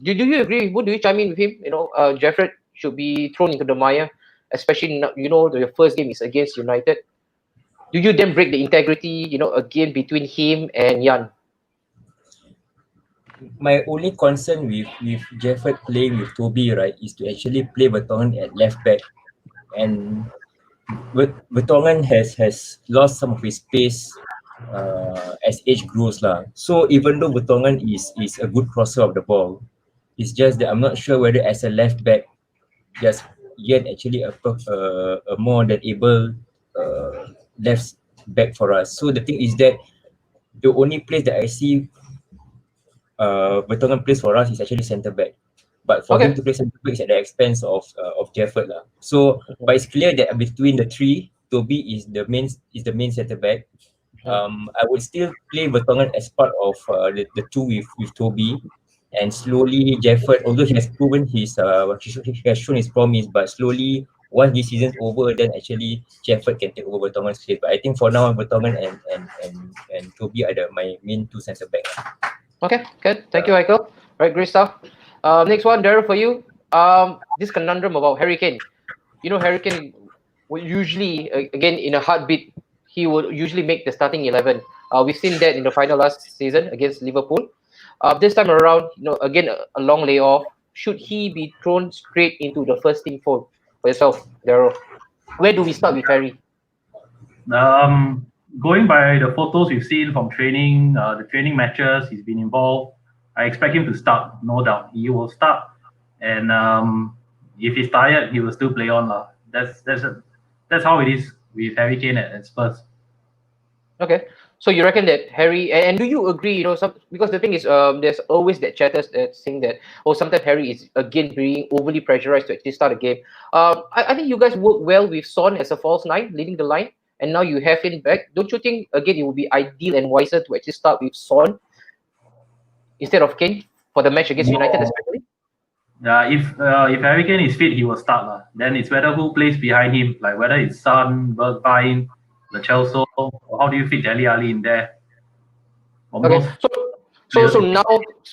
do you agree? Would do you chime in with him? You know, Jeffrey should be thrown into the mire, especially your first game is against United. Do you then break the integrity? Again between him and Jan.
My only concern with Jefford playing with Toby, right, is to actually play Vertonghen at left back, and Vertonghen has lost some of his pace as age grows lah. So even though Vertonghen is a good crosser of the ball, it's just that I'm not sure whether as a left back, just yet actually a more than able left back for us. So the thing is that the only place that I see Vertonghen plays for us is actually centre back. But for him to play centre back is at the expense of Jefford lah. So, but it's clear that between the 3, Toby is the main centre back. I would still play Vertonghen as part of the 2 with Toby, and slowly Jefford, although he has proven he has shown his promise, but slowly once this season's over, then actually Jefford can take over Vertonghen's place. But I think for now, Vertonghen and Toby are my main 2 centre back.
Okay, good. Thank you, Michael. Right, great stuff. Next one, Daryl, for you. This conundrum about Harry Kane. Harry Kane will usually, again, in a heartbeat, he will usually make the starting 11. We've seen that in the final last season against Liverpool. This time around, again, a long layoff. Should he be thrown straight into the first team fold for yourself, Daryl? Where do we start with Harry?
Going by the photos we've seen from training, the training matches he's been involved, I expect him to start, no doubt. He will start. And if he's tired, he will still play on. That's how it is with Harry Kane at Spurs.
Okay, so you reckon that Harry, and do you agree? Because the thing is, there's always that chatters that saying that, oh, sometimes Harry is again being overly pressurized to actually start a game. I think you guys work well with Son as a false nine, leading the line, and now you have him back. Don't you think again it would be ideal and wiser to actually start with Son instead of Kane for the match against United, especially?
If Harry Kane is fit, he will start. Then it's whether who plays behind him, like whether it's Son, Bergwijn, the Chelsea, or how do you fit Dele Alli in there?
Okay, so now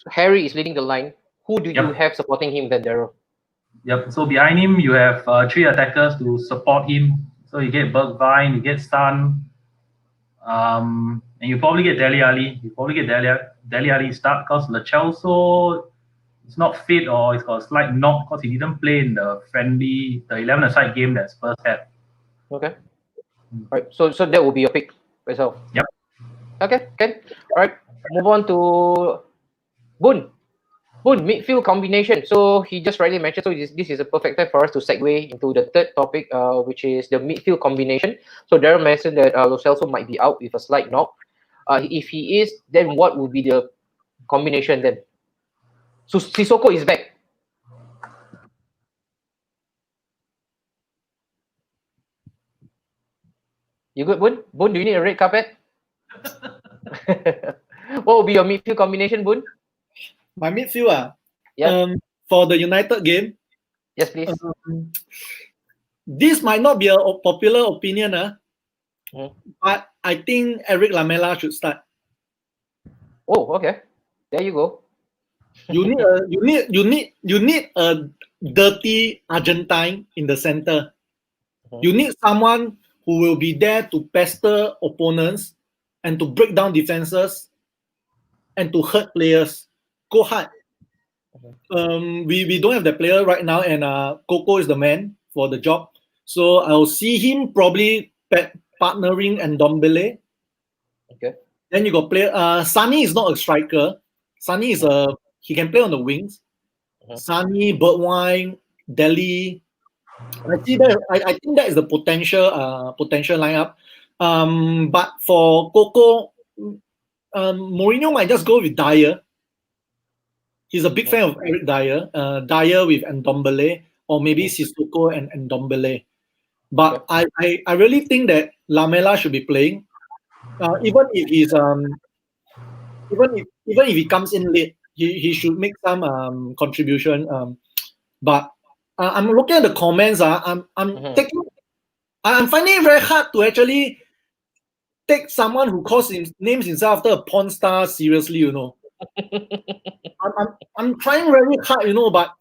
Harry is leading the line. Who do you have supporting him then, Daryl?
Yep. So behind him, you have 3 attackers to support him. So you get Bergwijn, you get Son, and you probably get Dele Alli. You probably get Dele Alli start because the Chelsea is not fit or it's got a slight knock because he didn't play in the 11-a-side game that Spurs had.
Okay. All right. So that will be your pick yourself.
Yep.
Okay. All right. Move on to Boon. Boon, midfield combination. So he just rightly mentioned. So this is a perfect time for us to segue into the third topic, which is the midfield combination. So Daryl mentioned that Lo Celso might be out with a slight knock. If he is, then what will be the combination then? So Sissoko is back. You good, Boon? Boon, do you need a red carpet? What will be your midfield combination, Boon?
My midfield,
Yeah.
for the United game.
Yes, please.
This might not be a popular opinion, but I think Eric Lamela should start.
Oh, okay. There you go.
You need a dirty Argentine in the center. You need someone who will be there to pester opponents and to break down defenses and to hurt players. Go hard. We don't have the player right now, and Coco is the man for the job. So I'll see him probably partnering and Ndombele.
Okay.
Then you got player. Sonny is not a striker. Sonny is he can play on the wings. Sonny, Bergwijn, Dele. I think that is the potential lineup. But for Coco, Mourinho might just go with Dyer. He's a big fan of Eric Dyer. Dyer with Ndombele, or maybe Sissoko and Ndombele. But I really think that Lamela should be playing. Even if he's even if he comes in late, he should make some contribution. But I'm looking at the comments. I'm finding it very hard to actually take someone who names himself after a porn star seriously. I'm trying very hard, but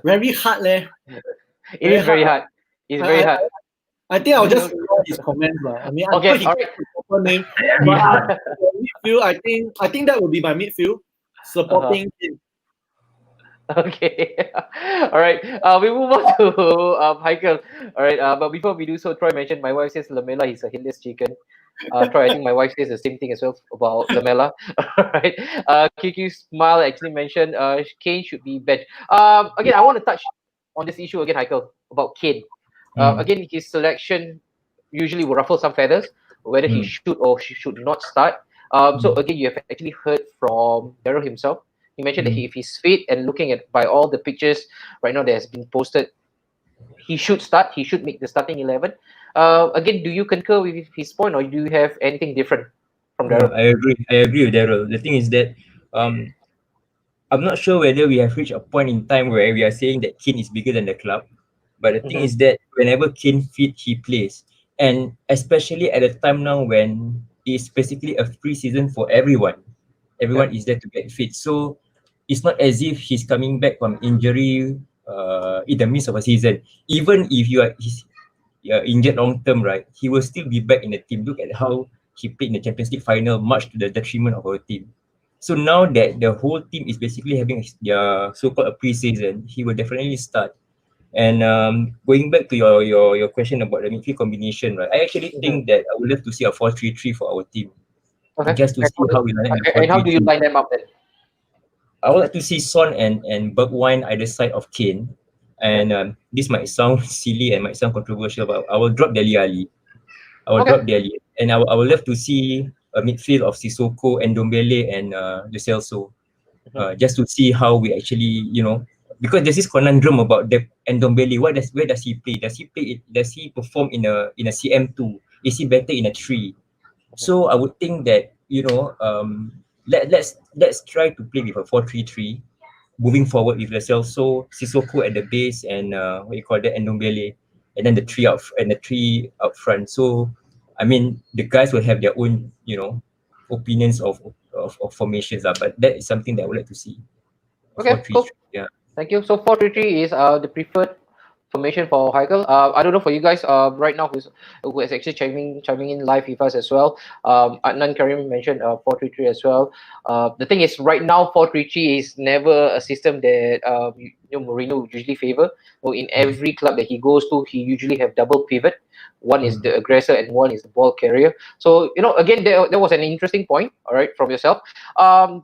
very hard, leh.
It is very hard. It's very hard.
I think I'll just ignore his comments, I mean,
okay,
I'm sure he proper name. But midfield, I think that would be my midfield supporting him.
Okay. All right. We move on to Heikel. All right. But before we do so, Troy mentioned my wife says Lamela is a headless chicken. Troy, I think my wife says the same thing as well about Lamela. All right. Kiki Smile actually mentioned Kane should be benched. Again, I want to touch on this issue again, Heikel, about Kane. Again, his selection usually will ruffle some feathers, whether he should or should not start. So again, you have actually heard from Daryl himself. He mentioned that if he's fit and looking at by all the pictures right now that has been posted, he should start. He should make the starting 11. Again, do you concur with his point, or do you have anything different from Daryl?
I agree with Daryl. The thing is that I'm not sure whether we have reached a point in time where we are saying that Kane is bigger than the club. But the thing is that whenever Kane fit, he plays. And especially at a time now when it's basically a free season for everyone. Everyone is there to get fit. So it's not as if he's coming back from injury in the midst of a season. Even if he's injured long term, right, he will still be back in the team. Look at how he played in the Champions League final, much to the detriment of our team. So now that the whole team is basically having their so-called a pre-season, he will definitely start. And going back to your question about the midfield combination, right? I actually think that I would love to see a 4-3-3 for our team.
Okay.
Just to see how we line up.
And how do you line them up then?
I would like to see Son and Bergwijn either side of Kane. And this might sound silly and might sound controversial, but I will drop Dele Alli. I will
Okay.
drop Dele, and I will love to see a midfield of Sissoko and Ndombele and Lo Celso, just to see how we actually, because there's this conundrum about the Ndombele. Where does he play? Does he perform in a CM2? Is he better in a 3? So I would think that let's try to play with a 4-3-3, moving forward with Lo Celso, Sissoko at the base, and Ndombele, and then the three out front. So I mean, the guys will have their own opinions of formations, but that is something that I would like to see.
Okay, cool.
Yeah.
Thank you. So 4-3-3 is the preferred formation for Heigl. I don't know for you guys right now who is actually chiming in live with us as well. Adnan Karim mentioned 4-3-3 as well. The thing is, right now 4-3-3 is never a system that Mourinho usually favor. So in every club that he goes to, he usually have double pivot. One is the aggressor and one is the ball carrier. So again, there was an interesting point. All right, from yourself.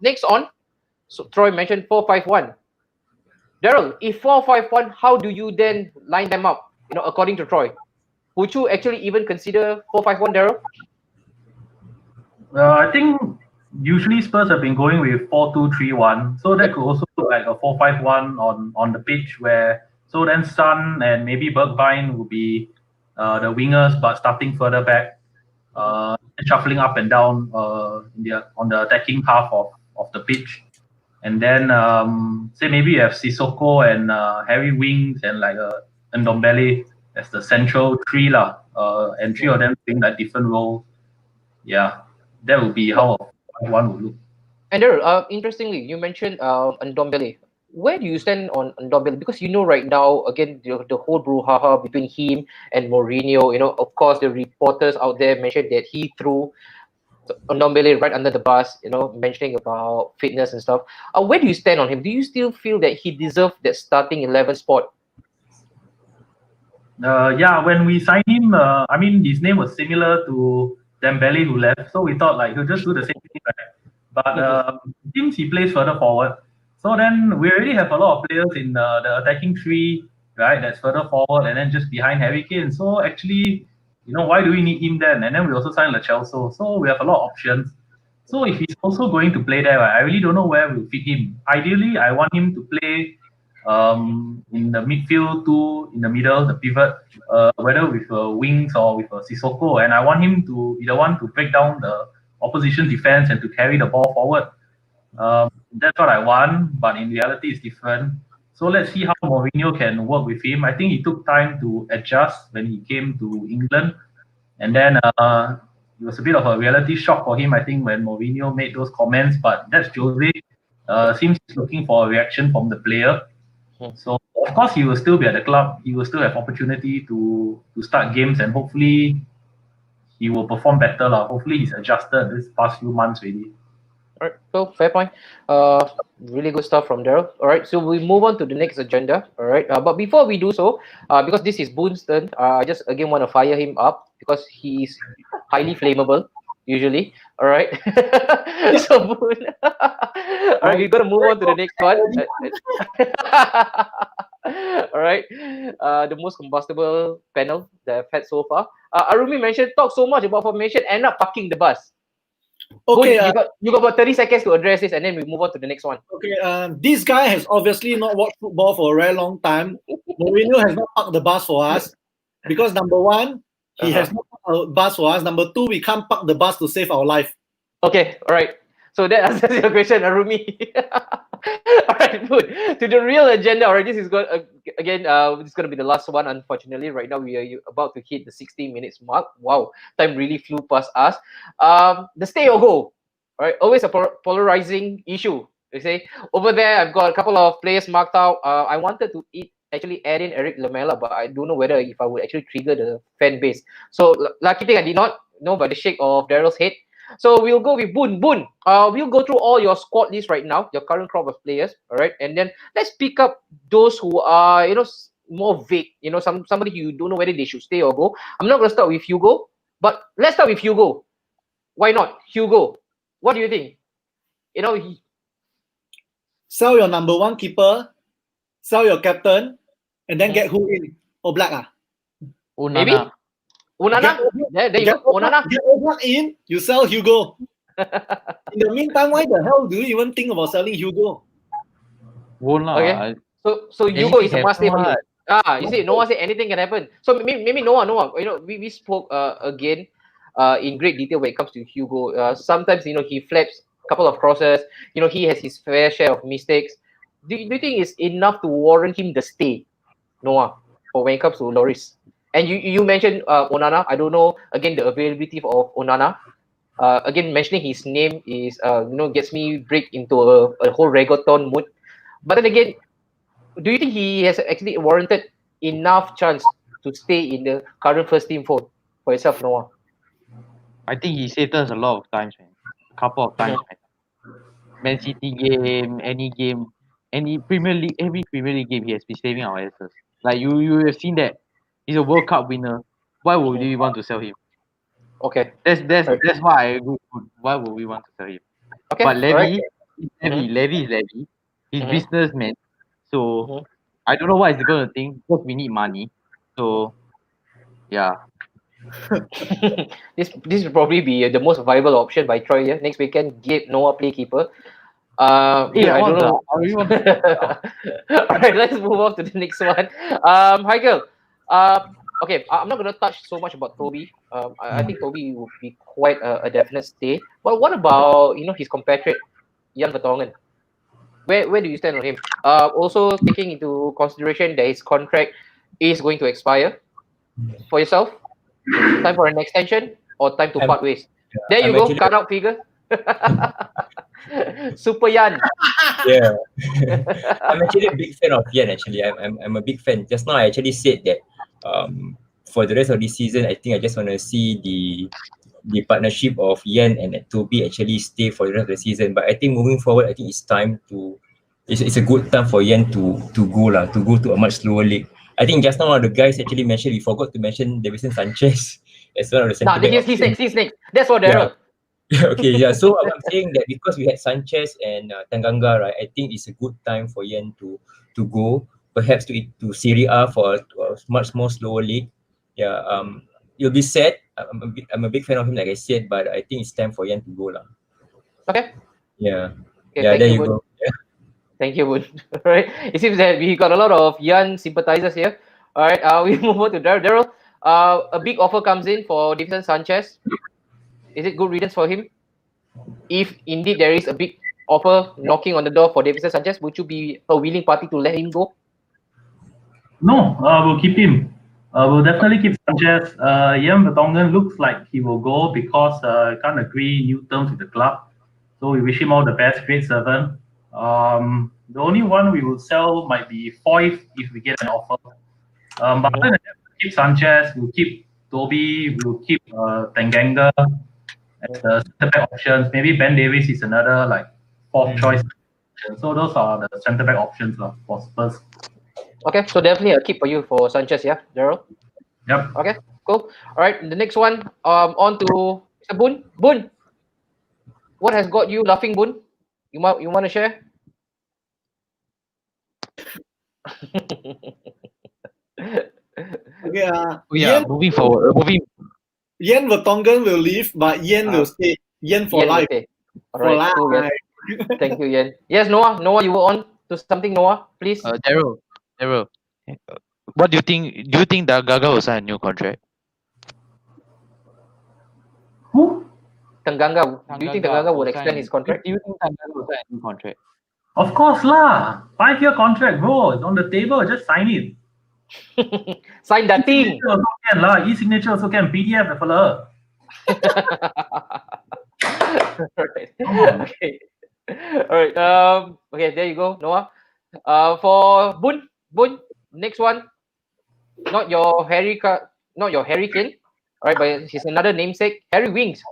Next on, so Troy mentioned 4-5-1. Daryl, if 4-5-1, how do you then line them up? According to Troy, would you actually even consider 4-5-1, Daryl?
I think usually Spurs have been going with 4-2-3-1, so that could also look like a 4-5-1 on the pitch where then Son and maybe Bergwijn will be the wingers, but starting further back, and shuffling up and down on the attacking half of the pitch. And then say maybe you have Sissoko and Harry Winks and like Ndombele as the central three and three of them playing like different roles. Yeah, that would be how one would look.
And Daryl, interestingly, you mentioned Ndombele. Where do you stand on Ndombele? Because right now, again, the whole brouhaha between him and Mourinho. Of course, the reporters out there mentioned that he threw Ndombele right under the bus, mentioning about fitness and stuff. Where do you stand on him? Do you still feel that he deserved that starting 11 spot?
Yeah, when we signed him, I mean, his name was similar to Dembele who left, so we thought like he'll just do the same thing, right? But since he plays further forward, so then we already have a lot of players in the attacking three, right? That's further forward and then just behind Harry Kane. So actually, why do we need him then? And then we also signed Lo Celso, so we have a lot of options. So if he's also going to play there, right, I really don't know where we'll fit him. Ideally, I want him to play in the midfield, two in the middle, the pivot, whether with Wings or with Sissoko, and I want him to be the one to break down the opposition defense and to carry the ball forward. That's what I want, but in reality, it's different. So let's see how Mourinho can work with him. I think he took time to adjust when he came to England, and then it was a bit of a reality shock for him, I think, when Mourinho made those comments. But that's Jose. Seems he's looking for a reaction from the player. So of course he will still be at the club. He will still have opportunity to start games, and hopefully he will perform better. Hopefully he's adjusted this past few months already.
All right, so fair point. Really good stuff from Daryl. All right, so we move on to the next agenda. All right, but before we do so, because this is Boon's turn, I just again want to fire him up because he is highly flammable usually. All right, so Boon. All right, we're gonna move on to the next one. All right, the most combustible panel that I've had so far. Arumi mentioned talk so much about formation, end up parking the bus.
Okay,
you got about 30 seconds to address this, and then we move on to the next one.
Okay, this guy has obviously not watched football for a very long time. Mourinho has not parked the bus for us because number one, he has not parked the bus for us. Number two, we can't park the bus to save our life.
Okay, all right. So that answers your question, Arumi. All right, good. To the real agenda. All right, this is going again. This is going to be the last one. Unfortunately, right now we are about to hit the 60 minutes mark. Wow, time really flew past us. The stay or go. All right, always a polarizing issue. You say over there, I've got a couple of players marked out. I wanted to actually add in Eric Lamela, but I don't know whether if I would actually trigger the fan base. So lucky thing I did not know by the shake of Daryl's head. So we'll go with Boon. Boon, we'll go through all your squad list right now, your current crop of players, all right? And then let's pick up those who are, more vague, somebody you don't know whether they should stay or go. I'm not going to start with Hugo, but let's start with Hugo. Why not? Hugo, what do you think?
Sell your number one keeper, sell your captain, and then get who in? Black ah?
Maybe Onana. There you go. Onana.
Get Black in, you sell Hugo. In the meantime, why the hell do you even think about selling Hugo?
Won't lah.
Okay. So Hugo is a must stay for you. You see, Noah said anything can happen. So maybe Noah, we spoke again in great detail when it comes to Hugo. Sometimes he flaps a couple of crosses. He has his fair share of mistakes. Do you think it's enough to warrant him the stay, Noah, for when it comes to Loris? And you mentioned Onana. I don't know again the availability of Onana. Again, mentioning his name is gets me break into a whole reggaeton mood. But then again, do you think he has actually warranted enough chance to stay in the current first team for yourself, Noah?
I think he saved us a lot of times, man. A couple of times, man. Man City game, any game, any Premier League, every Premier League game, he has been saving our asses. Like you have seen that he's a World Cup winner. Why would we want to sell him?
Okay.
That's why I agree. Why would we want to sell him?
Okay.
But Levy,
Alright.
Levy is Levy. He's businessman. So I don't know what he's going to think because we need money. So yeah.
This will probably be the most viable option by Troy here. Next weekend, give Noah play keeper. I don't know. Alright, let's move on to the next one. Heigl. Okay, I'm not gonna touch so much about Toby. I think Toby will be quite a definite stay. But what about his compatriot, Jan Vertonghen? Where do you stand on him? Also taking into consideration that his contract is going to expire. For yourself, time for an extension or time to part ways? There you go, cut out figure. Super Yan.
Yeah. I'm actually a big fan of Yan, actually. I'm a big fan. Just now I actually said that for the rest of this season, I think I just want to see the partnership of Yan and Toby actually stay for the rest of the season. But I think moving forward, I think it's time to it's a good time for Yan to go to a much slower league. I think just now one of the guys actually mentioned, we forgot to mention Davinson Sanchez as one of the centre back.
He's next. That's for Daryl.
Okay, yeah. So I'm saying that because we had Sanchez and Tanganga, right? I think it's a good time for Yan to go, perhaps to Serie A for a much more slower league. Yeah. You'll be sad. I'm a big fan of him, like I said, but I think it's time for Yan to go, lah.
Okay.
Yeah.
Okay,
yeah. There you go. Yeah.
Thank you, Boon. All right. It seems that we got a lot of Yan sympathizers here. All right. We move on to Daryl. A big offer comes in for Davinson Sanchez. Is it good riddance for him? If indeed there is a big offer knocking on the door for Davinson Sanchez, would you be a willing party to let him go?
No, we'll keep him. We'll definitely keep Sanchez. Jan Vertonghen looks like he will go because can't agree new terms with the club. So we wish him all the best, great servant. The only one we will sell might be Foyth if we get an offer. But other than that, we'll keep Sanchez, we'll keep Toby, we'll keep Tanganga as the centre back options. Maybe Ben Davies is another fourth choice. So those are the centre back options for Spurs.
Okay, so definitely a keep for you for Sanchez, yeah, Daryl?
Yep.
Okay, cool. All right, the next one, on to Mr. Boon. Boon, what has got you laughing, Boon? You want to share?
Okay.
Moving forward.
Jan Vertonghen will leave, but Yen will stay. Yen for life.
All right, cool, Yen. Thank you, Yen. Yes, Noah, you were on to something, Noah, please.
Daryl, what do you think? Do you think that Gaga will sign a new contract?
Who?
Tanganga. Do you think Tanganga would extend his contract?
Do you think Tanganga will sign a new contract?
Of course lah. 5-year contract, bro. It's on the table. Just sign it.
Sign that thing.
E-signature also can. PDF, fella.
Right. Okay. All right. Okay, there you go, Noah. For Boon, next one. Not your Harry Kane. All right, but he's another namesake. Harry Winks.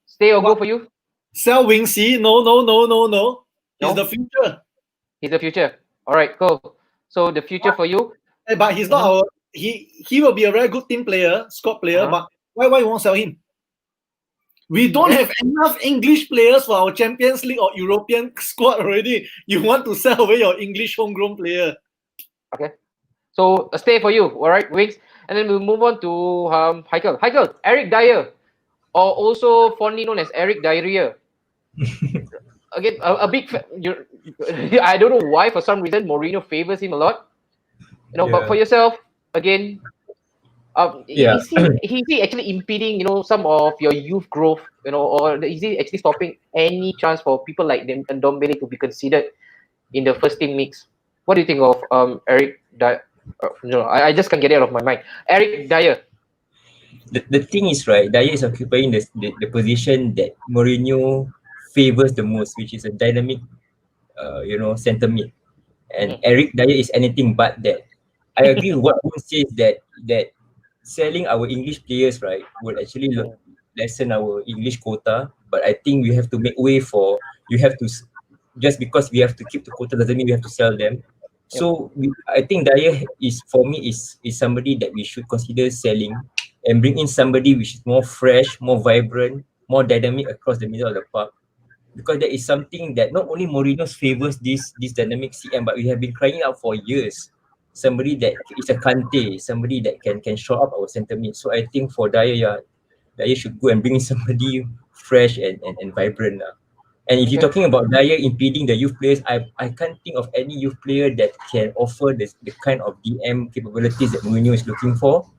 Stay or go for you?
Sell Wingsy? No. He's the future.
He's the future. All right, cool. So the future for you.
But he's not our. He will be a very good team player, squad player. But why you won't sell him? We don't have enough English players for our Champions League or European squad already. You want to sell away your English homegrown player?
Okay. So a stay for you, all right, Wings. And then we'll move on to Heikel. Heikel, Eric Dyer, or also fondly known as Eric Diarrhea. Again, a big. I don't know why. For some reason, Mourinho favors him a lot. You know, but for yourself, again,
Yeah.
is he actually impeding, some of your youth growth, or is he actually stopping any chance for people like them and Dombele to be considered in the first team mix? What do you think of Eric Dyer? No, I just can't get it out of my mind. Eric Dyer.
The thing is, right, Dyer is occupying the position that Mourinho favors the most, which is a dynamic, centre mid. And Eric Dyer is anything but that. I agree with what Boone says that selling our English players, right, will actually lessen our English quota. But I think we have to make way for, just because we have to keep the quota doesn't mean we have to sell them. So I think Dyer for me is somebody that we should consider selling and bring in somebody which is more fresh, more vibrant, more dynamic across the middle of the park. Because that is something that not only Mourinho favors this dynamic CM, but we have been crying out for years. Somebody that is a Kante, somebody that can show up our centre mid. So I think for Dyer, Dyer should go and bring in somebody fresh and vibrant. And if you're talking about Dyer impeding the youth players, I can't think of any youth player that can offer the kind of DM capabilities that Mourinho is looking for.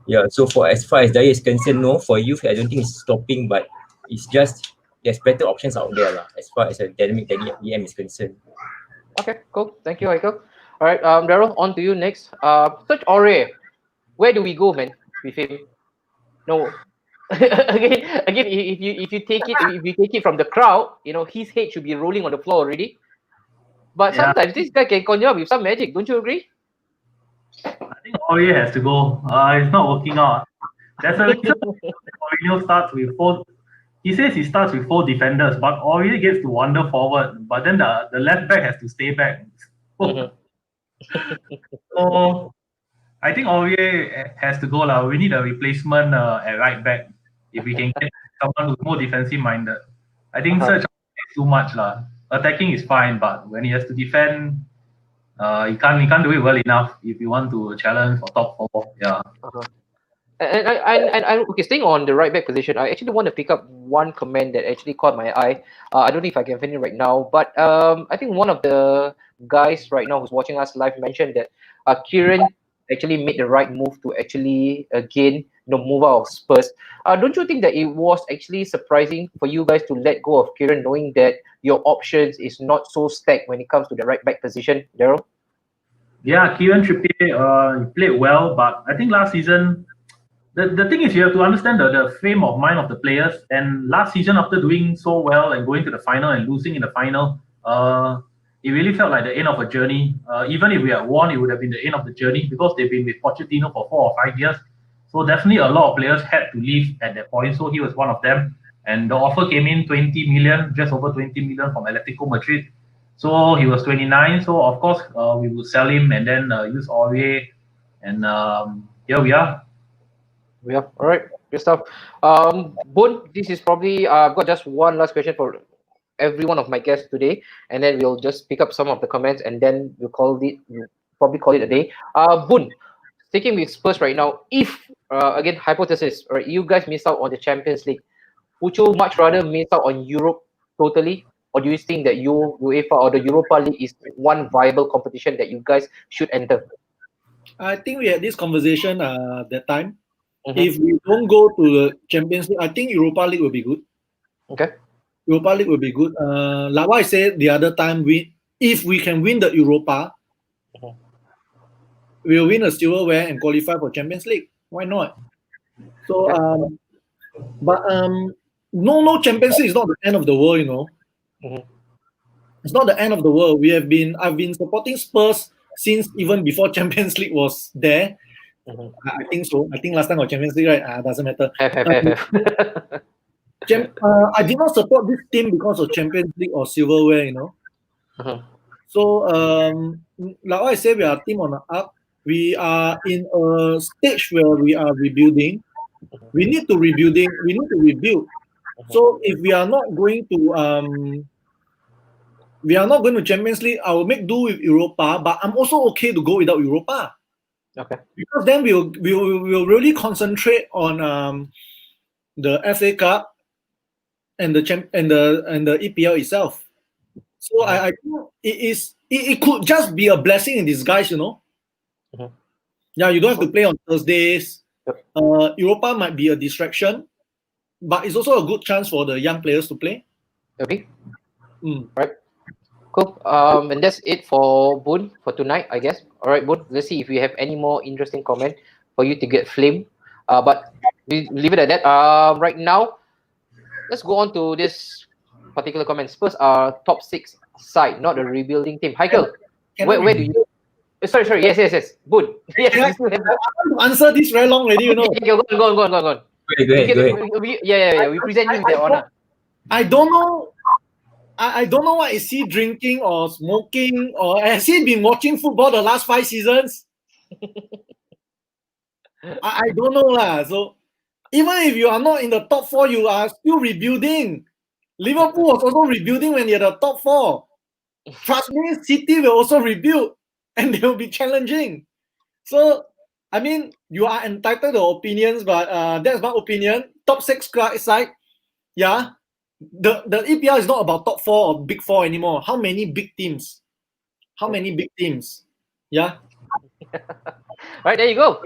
Yeah, so as far as Dyer is concerned, no. For youth, I don't think it's stopping, but it's just there's better options out there as far as a dynamic DM is concerned.
Okay, cool. Thank you, Michael. All right, Daryl, on to you next. Search Aure. Where do we go, man, with him? No. again, if you take it from the crowd, his head should be rolling on the floor already. But sometimes this guy can conjure up with some magic. Don't you agree?
I think Aurier has to go. It's not working out. There's a reason Mourinho starts with four. He says he starts with 4 defenders, but Aurier gets to wander forward. But then the left back has to stay back. So I think Aurier has to go. We need a replacement at right back if we can get someone who's more defensive minded. I think Serge is too much. Attacking is fine, but when he has to defend, he can't do it well enough if you want to challenge for top 4. Yeah.
And I okay, staying on the right back position, I actually want to pick up one comment that actually caught my eye. I don't know if I can find it right now, but I think one of the guys right now who's watching us live mentioned that Kieran actually made the right move to actually again move out of Spurs. Don't you think that it was actually surprising for you guys to let go of Kieran, knowing that your options is not so stacked when it comes to the right back position, Daryl?
Yeah, Kieran Trippier played well, but I think last season. The thing is, you have to understand the frame of mind of the players. And last season, after doing so well and going to the final and losing in the final, it really felt like the end of a journey. Even if we had won, it would have been the end of the journey because they've been with Pochettino for 4 or 5 years. So definitely a lot of players had to leave at that point. So he was one of them. And the offer came in 20 million, just over 20 million from Atletico Madrid. So he was 29. So of course, we would sell him and then use Aurier. And here we are.
Yeah, all right, good stuff. Boone, this is probably I've got just one last question for every one of my guests today, and then we'll just pick up some of the comments, and then we'll probably call it a day. Boone, sticking with Spurs right now, if again hypothesis, right, you guys miss out on the Champions League, would you much rather miss out on Europe totally, or do you think that UEFA or the Europa League is one viable competition that you guys should enter?
I think we had this conversation that time. If we don't go to the Champions League, I think Europa League will be good.
Okay.
Europa League will be good. Like what I said the other time, if we can win the Europa, we'll win a silverware and qualify for Champions League. Why not? So, no Champions League is not the end of the world, It's not the end of the world. I've been supporting Spurs since even before Champions League was there. I think so. I think last time got Champions League, right? Doesn't matter. I did not support this team because of Champions League or silverware, So, like I said, we are a team on the up. We are in a stage where we are rebuilding. We need to rebuild. So, if we are not going to we are not going to Champions League, I will make do with Europa, but I'm also okay to go without Europa.
Okay.
Because then we'll really concentrate on the FA Cup and the EPL itself. So I think it could just be a blessing in disguise, you know.
Mhm.
Yeah, you don't have to play on Thursdays.
Yep.
Europa might be a distraction, but it's also a good chance for the young players to play.
Okay.
Mm.
Right. Cool. And that's it for Boon for tonight, I guess. All right, Boon. Let's see if we have any more interesting comment for you to get flame. But we leave it at that. Right now, let's go on to this particular comment. Spurs are top 6 side, not a rebuilding team. Heikel, where do you? Sorry. Yes. Boon. Yes,
Yeah,
you still have.
I want to answer this very long already, you know.
Okay, go on.
Go ahead.
Yeah. We present you with the honor.
I don't know. I don't know what is he drinking or smoking, or has he been watching football the last 5 seasons? I don't know lah. So even if you are not in the top 4, you are still rebuilding. Liverpool was also rebuilding when they're the top 4. Trust me, City will also rebuild and they will be challenging. So I mean, you are entitled to opinions, but that's my opinion. Top 6 side, yeah. The EPL is not about top 4 or big 4 anymore. How many big teams? Yeah.
Right, there you go.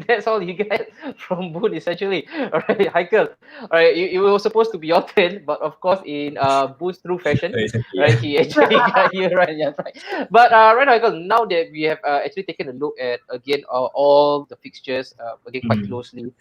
That's all you get from Boon, essentially. All right, Heikel. All right, it was supposed to be your turn, but of course, in Boon's true fashion,
It's okay.
right, he actually got you right. Yeah, right. But right, Heikel, now that we have actually taken a look at again all the fixtures again quite closely,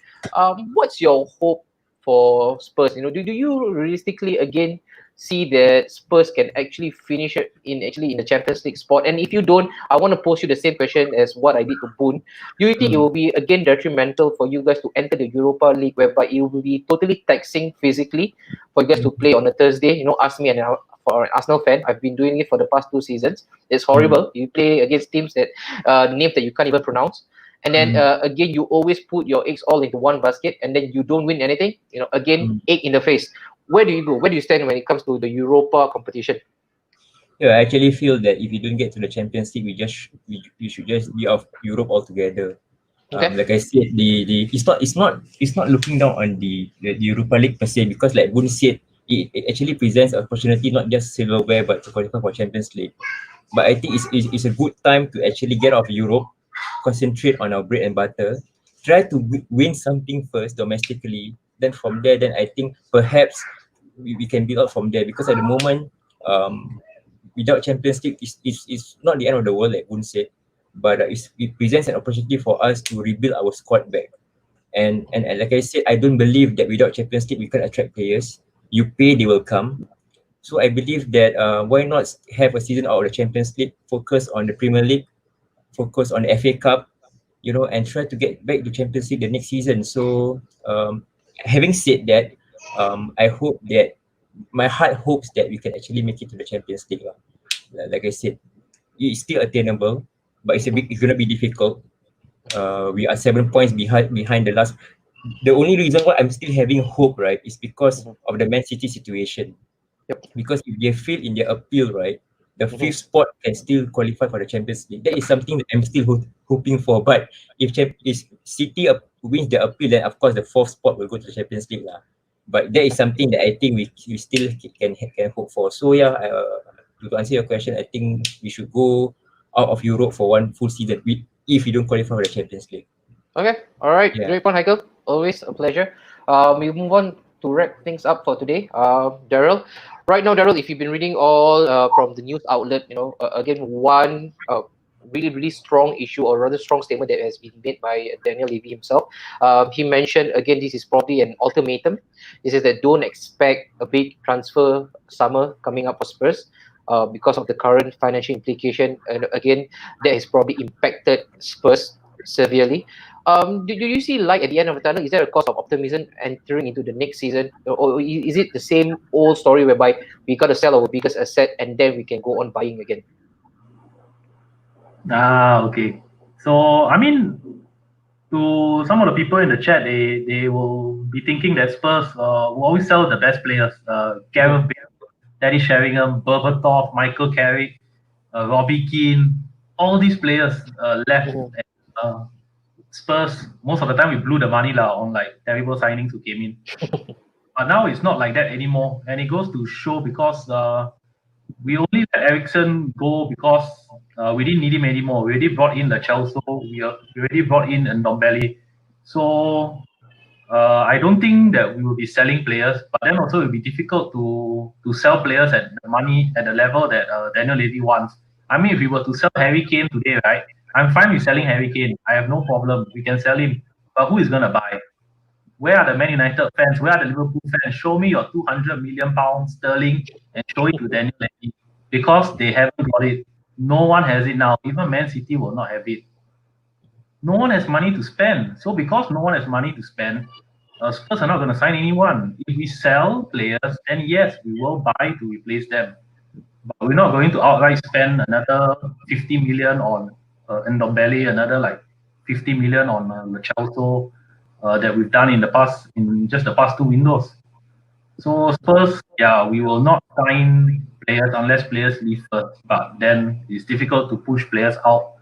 what's your hope for Spurs? Do you realistically again see that Spurs can actually finish it in the Champions League spot? And if you don't, I want to pose you the same question as what I did to Boon. Do you think it will be again detrimental for you guys to enter the Europa League, whereby it will be totally taxing physically for you guys to play on a Thursday? Ask me, and for an Arsenal fan, I've been doing it for the past 2 seasons. It's horrible. You play against teams that names that you can't even pronounce. And then again, you always put your eggs all into one basket, and then you don't win anything. Again, egg in the face. Where do you go? Where do you stand when it comes to the Europa competition?
Yeah, I actually feel that if you don't get to the Champions League, we should just be off Europe altogether.
Okay.
Like I said, it's not looking down on the Europa League per se, because like Boon said, it actually presents an opportunity not just silverware but to qualify for Champions League. But I think it's a good time to actually get off Europe, concentrate on our bread and butter, try to win something first domestically. Then from there, then I think perhaps we can build up from there, because at the moment, without Champions League, it's not the end of the world, like Boon said, but it presents an opportunity for us to rebuild our squad back. And like I said, I don't believe that without Champions League we can attract players. You pay, they will come. So I believe that why not have a season out of the Champions League, focus on the Premier League, focus on the FA Cup, and try to get back to Champions League the next season. So having said that, I hope that my heart hopes that we can actually make it to the Champions League. Like I said, it's still attainable, but it's gonna be difficult. We are 7 points behind the last. The only reason why I'm still having hope, right, is because of the Man City situation.
Yep.
Because if they fail in their appeal, right, the 5th spot can still qualify for the Champions League. That is something that I'm still hoping for. But if City wins the appeal, then of course the 4th spot will go to the Champions League lah. But that is something that I think we still can hope for. So yeah, to answer your question, I think we should go out of Europe for one full season if we don't qualify for the Champions League.
Okay, all right.
Yeah.
Great point, Heikel. Always a pleasure. We move on to wrap things up for today. Daryl, right now, Daryl, if you've been reading all from the news outlet, again, one really strong issue, or rather strong statement that has been made by Daniel Levy himself. He mentioned, again, this is probably an ultimatum. He says that don't expect a big transfer summer coming up for Spurs. Because of the current financial implication, and again, that has probably impacted Spurs severely. Do you see light at the end of the tunnel? Is there a cause of optimism entering into the next season, or is it the same old story whereby we got to sell our biggest asset and then we can go on buying again?
Okay. So I mean, to some of the people in the chat, they will be thinking that Spurs will always sell the best players, Gareth Bale. Dennis Sheringham, Berbatov, Michael Carrick, Robbie Keane, all these players left. And, Spurs, most of the time we blew the money on like terrible signings who came in. But now it's not like that anymore. And it goes to show because we only let Ericsson go because we didn't need him anymore. We already brought in the Chelsea. We already brought in Ndombele. So I don't think that we will be selling players, but then also it will be difficult to sell players at the money at the level that Daniel Levy wants. I mean, if we were to sell Harry Kane today, right? I'm fine with selling Harry Kane. I have no problem. We can sell him. But who is going to buy? Where are the Man United fans? Where are the Liverpool fans? Show me your 200 million pounds sterling and show it to Daniel Levy. Because they haven't got it. No one has it now. Even Man City will not have it. No one has money to spend. So because no one has money to spend, Spurs are not going to sign anyone. If we sell players, then yes, we will buy to replace them. But we're not going to outright spend another 50 million on Ndombele, another like 50 million on the Chelsea that we've done in just the past two windows. So Spurs, yeah, we will not sign players unless players leave first. But then it's difficult to push players out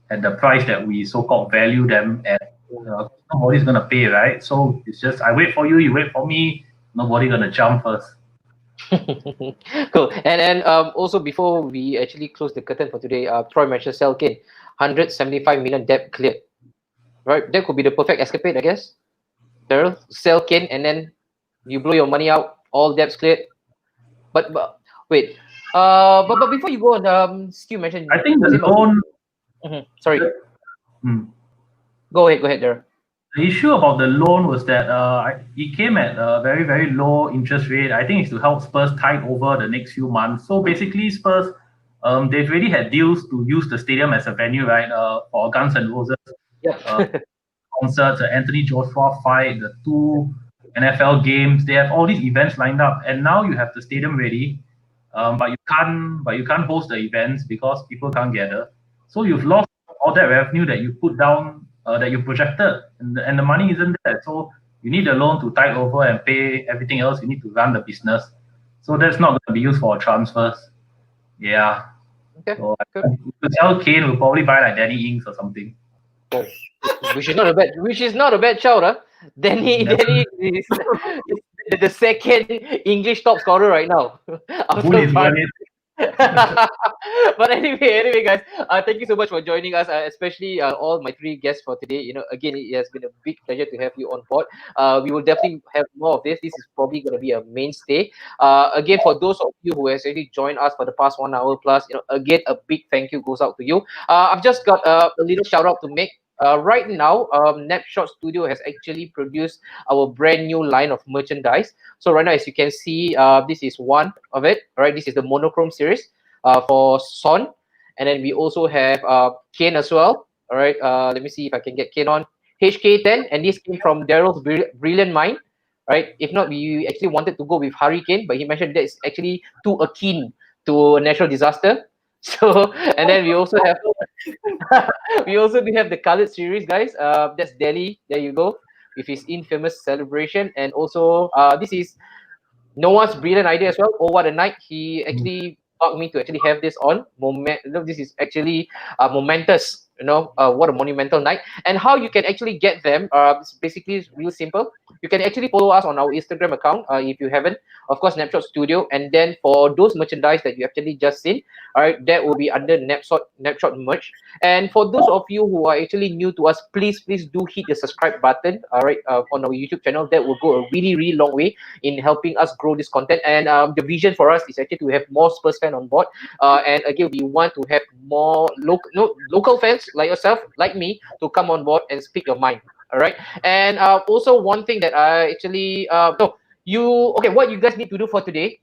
at the price that we so-called value them at. Nobody's gonna pay, right? So it's just I wait for you, you wait for me. Nobody gonna jump first.
Cool. And then also before we actually close the curtain for today, Troy mentioned sell Kane, 175 million debt cleared. Right, that could be the perfect escapade, I guess. Daryl, sell Kane and then you blow your money out, all debts cleared. But wait, but before you go on, Stu mentioned.
I think the loan.
Sorry. Go ahead, Daryl.
The issue about the loan was that it came at a very, very low interest rate. I think it's to help Spurs tide over the next few months. So basically, Spurs, they've already had deals to use the stadium as a venue, right? For Guns N' Roses concerts, Anthony Joshua fight, the 2 NFL games. They have all these events lined up, and now you have the stadium ready, but you can't host the events because people can't gather. So you've lost all that revenue that you put down, that you projected, and the money isn't there. So you need a loan to tide over and pay everything else. You need to run the business. So that's not going to be used for transfers. Yeah.
Okay.
So to sell Kane, we'll probably buy like Danny Ings or something.
Oh, which is not a bad shout, huh? Danny is the second English top scorer right now. But anyway, guys, thank you so much for joining us, especially all my 3 guests for today. You know, again, it has been a big pleasure to have you on board. We will definitely have more of this. This is probably going to be a mainstay. Again, for those of you who has already joined us for the past 1 hour plus, you know, again, a big thank you goes out to you. I've just got a little shout out to make. Right now, Napshot Studio has actually produced our brand new line of merchandise. So right now, as you can see, this is one of it. All right, this is the monochrome series for Son, and then we also have Kane as well. All right, let me see if I can get Kane on HK10, and this came from Daryl's brilliant mind. Right, if not, we actually wanted to go with Hurricane, but he mentioned that is actually too akin to a natural disaster. So, and then we also have we also do have the colored series, guys. That's Delhi. There you go, with his infamous celebration, and also this is Noah's brilliant idea as well. Oh, what a night! He actually bugged me to actually have this on. This is actually momentous. You know, what a monumental night. And how you can actually get them? It's basically real simple. You can actually follow us on our Instagram account if you haven't. Of course, Napshot Studio. And then for those merchandise that you actually just seen, all right, that will be under Napshot merch. And for those of you who are actually new to us, please do hit the subscribe button. All right, on our YouTube channel. That will go a really, really long way in helping us grow this content. And the vision for us is actually to have more Spurs fans on board. And again, we want to have more local fans like yourself, like me, to come on board and speak your mind. All right. And also one thing that I actually what you guys need to do for today,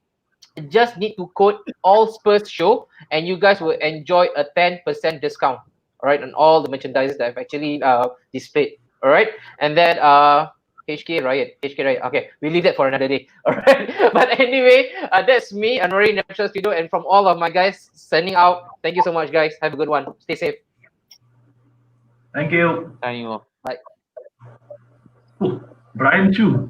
just need to code All Spurs Show, and you guys will enjoy a 10% discount. All right, on all the merchandise that I've actually displayed. All right, and then HK Riot. Okay, we leave that for another day. All right, but anyway, that's me, Anwari Napshot Studio, and from all of my guys signing out. Thank you so much, guys. Have a good one. Stay safe.
Thank you.
Signing off.
Bye.
Brian Chu.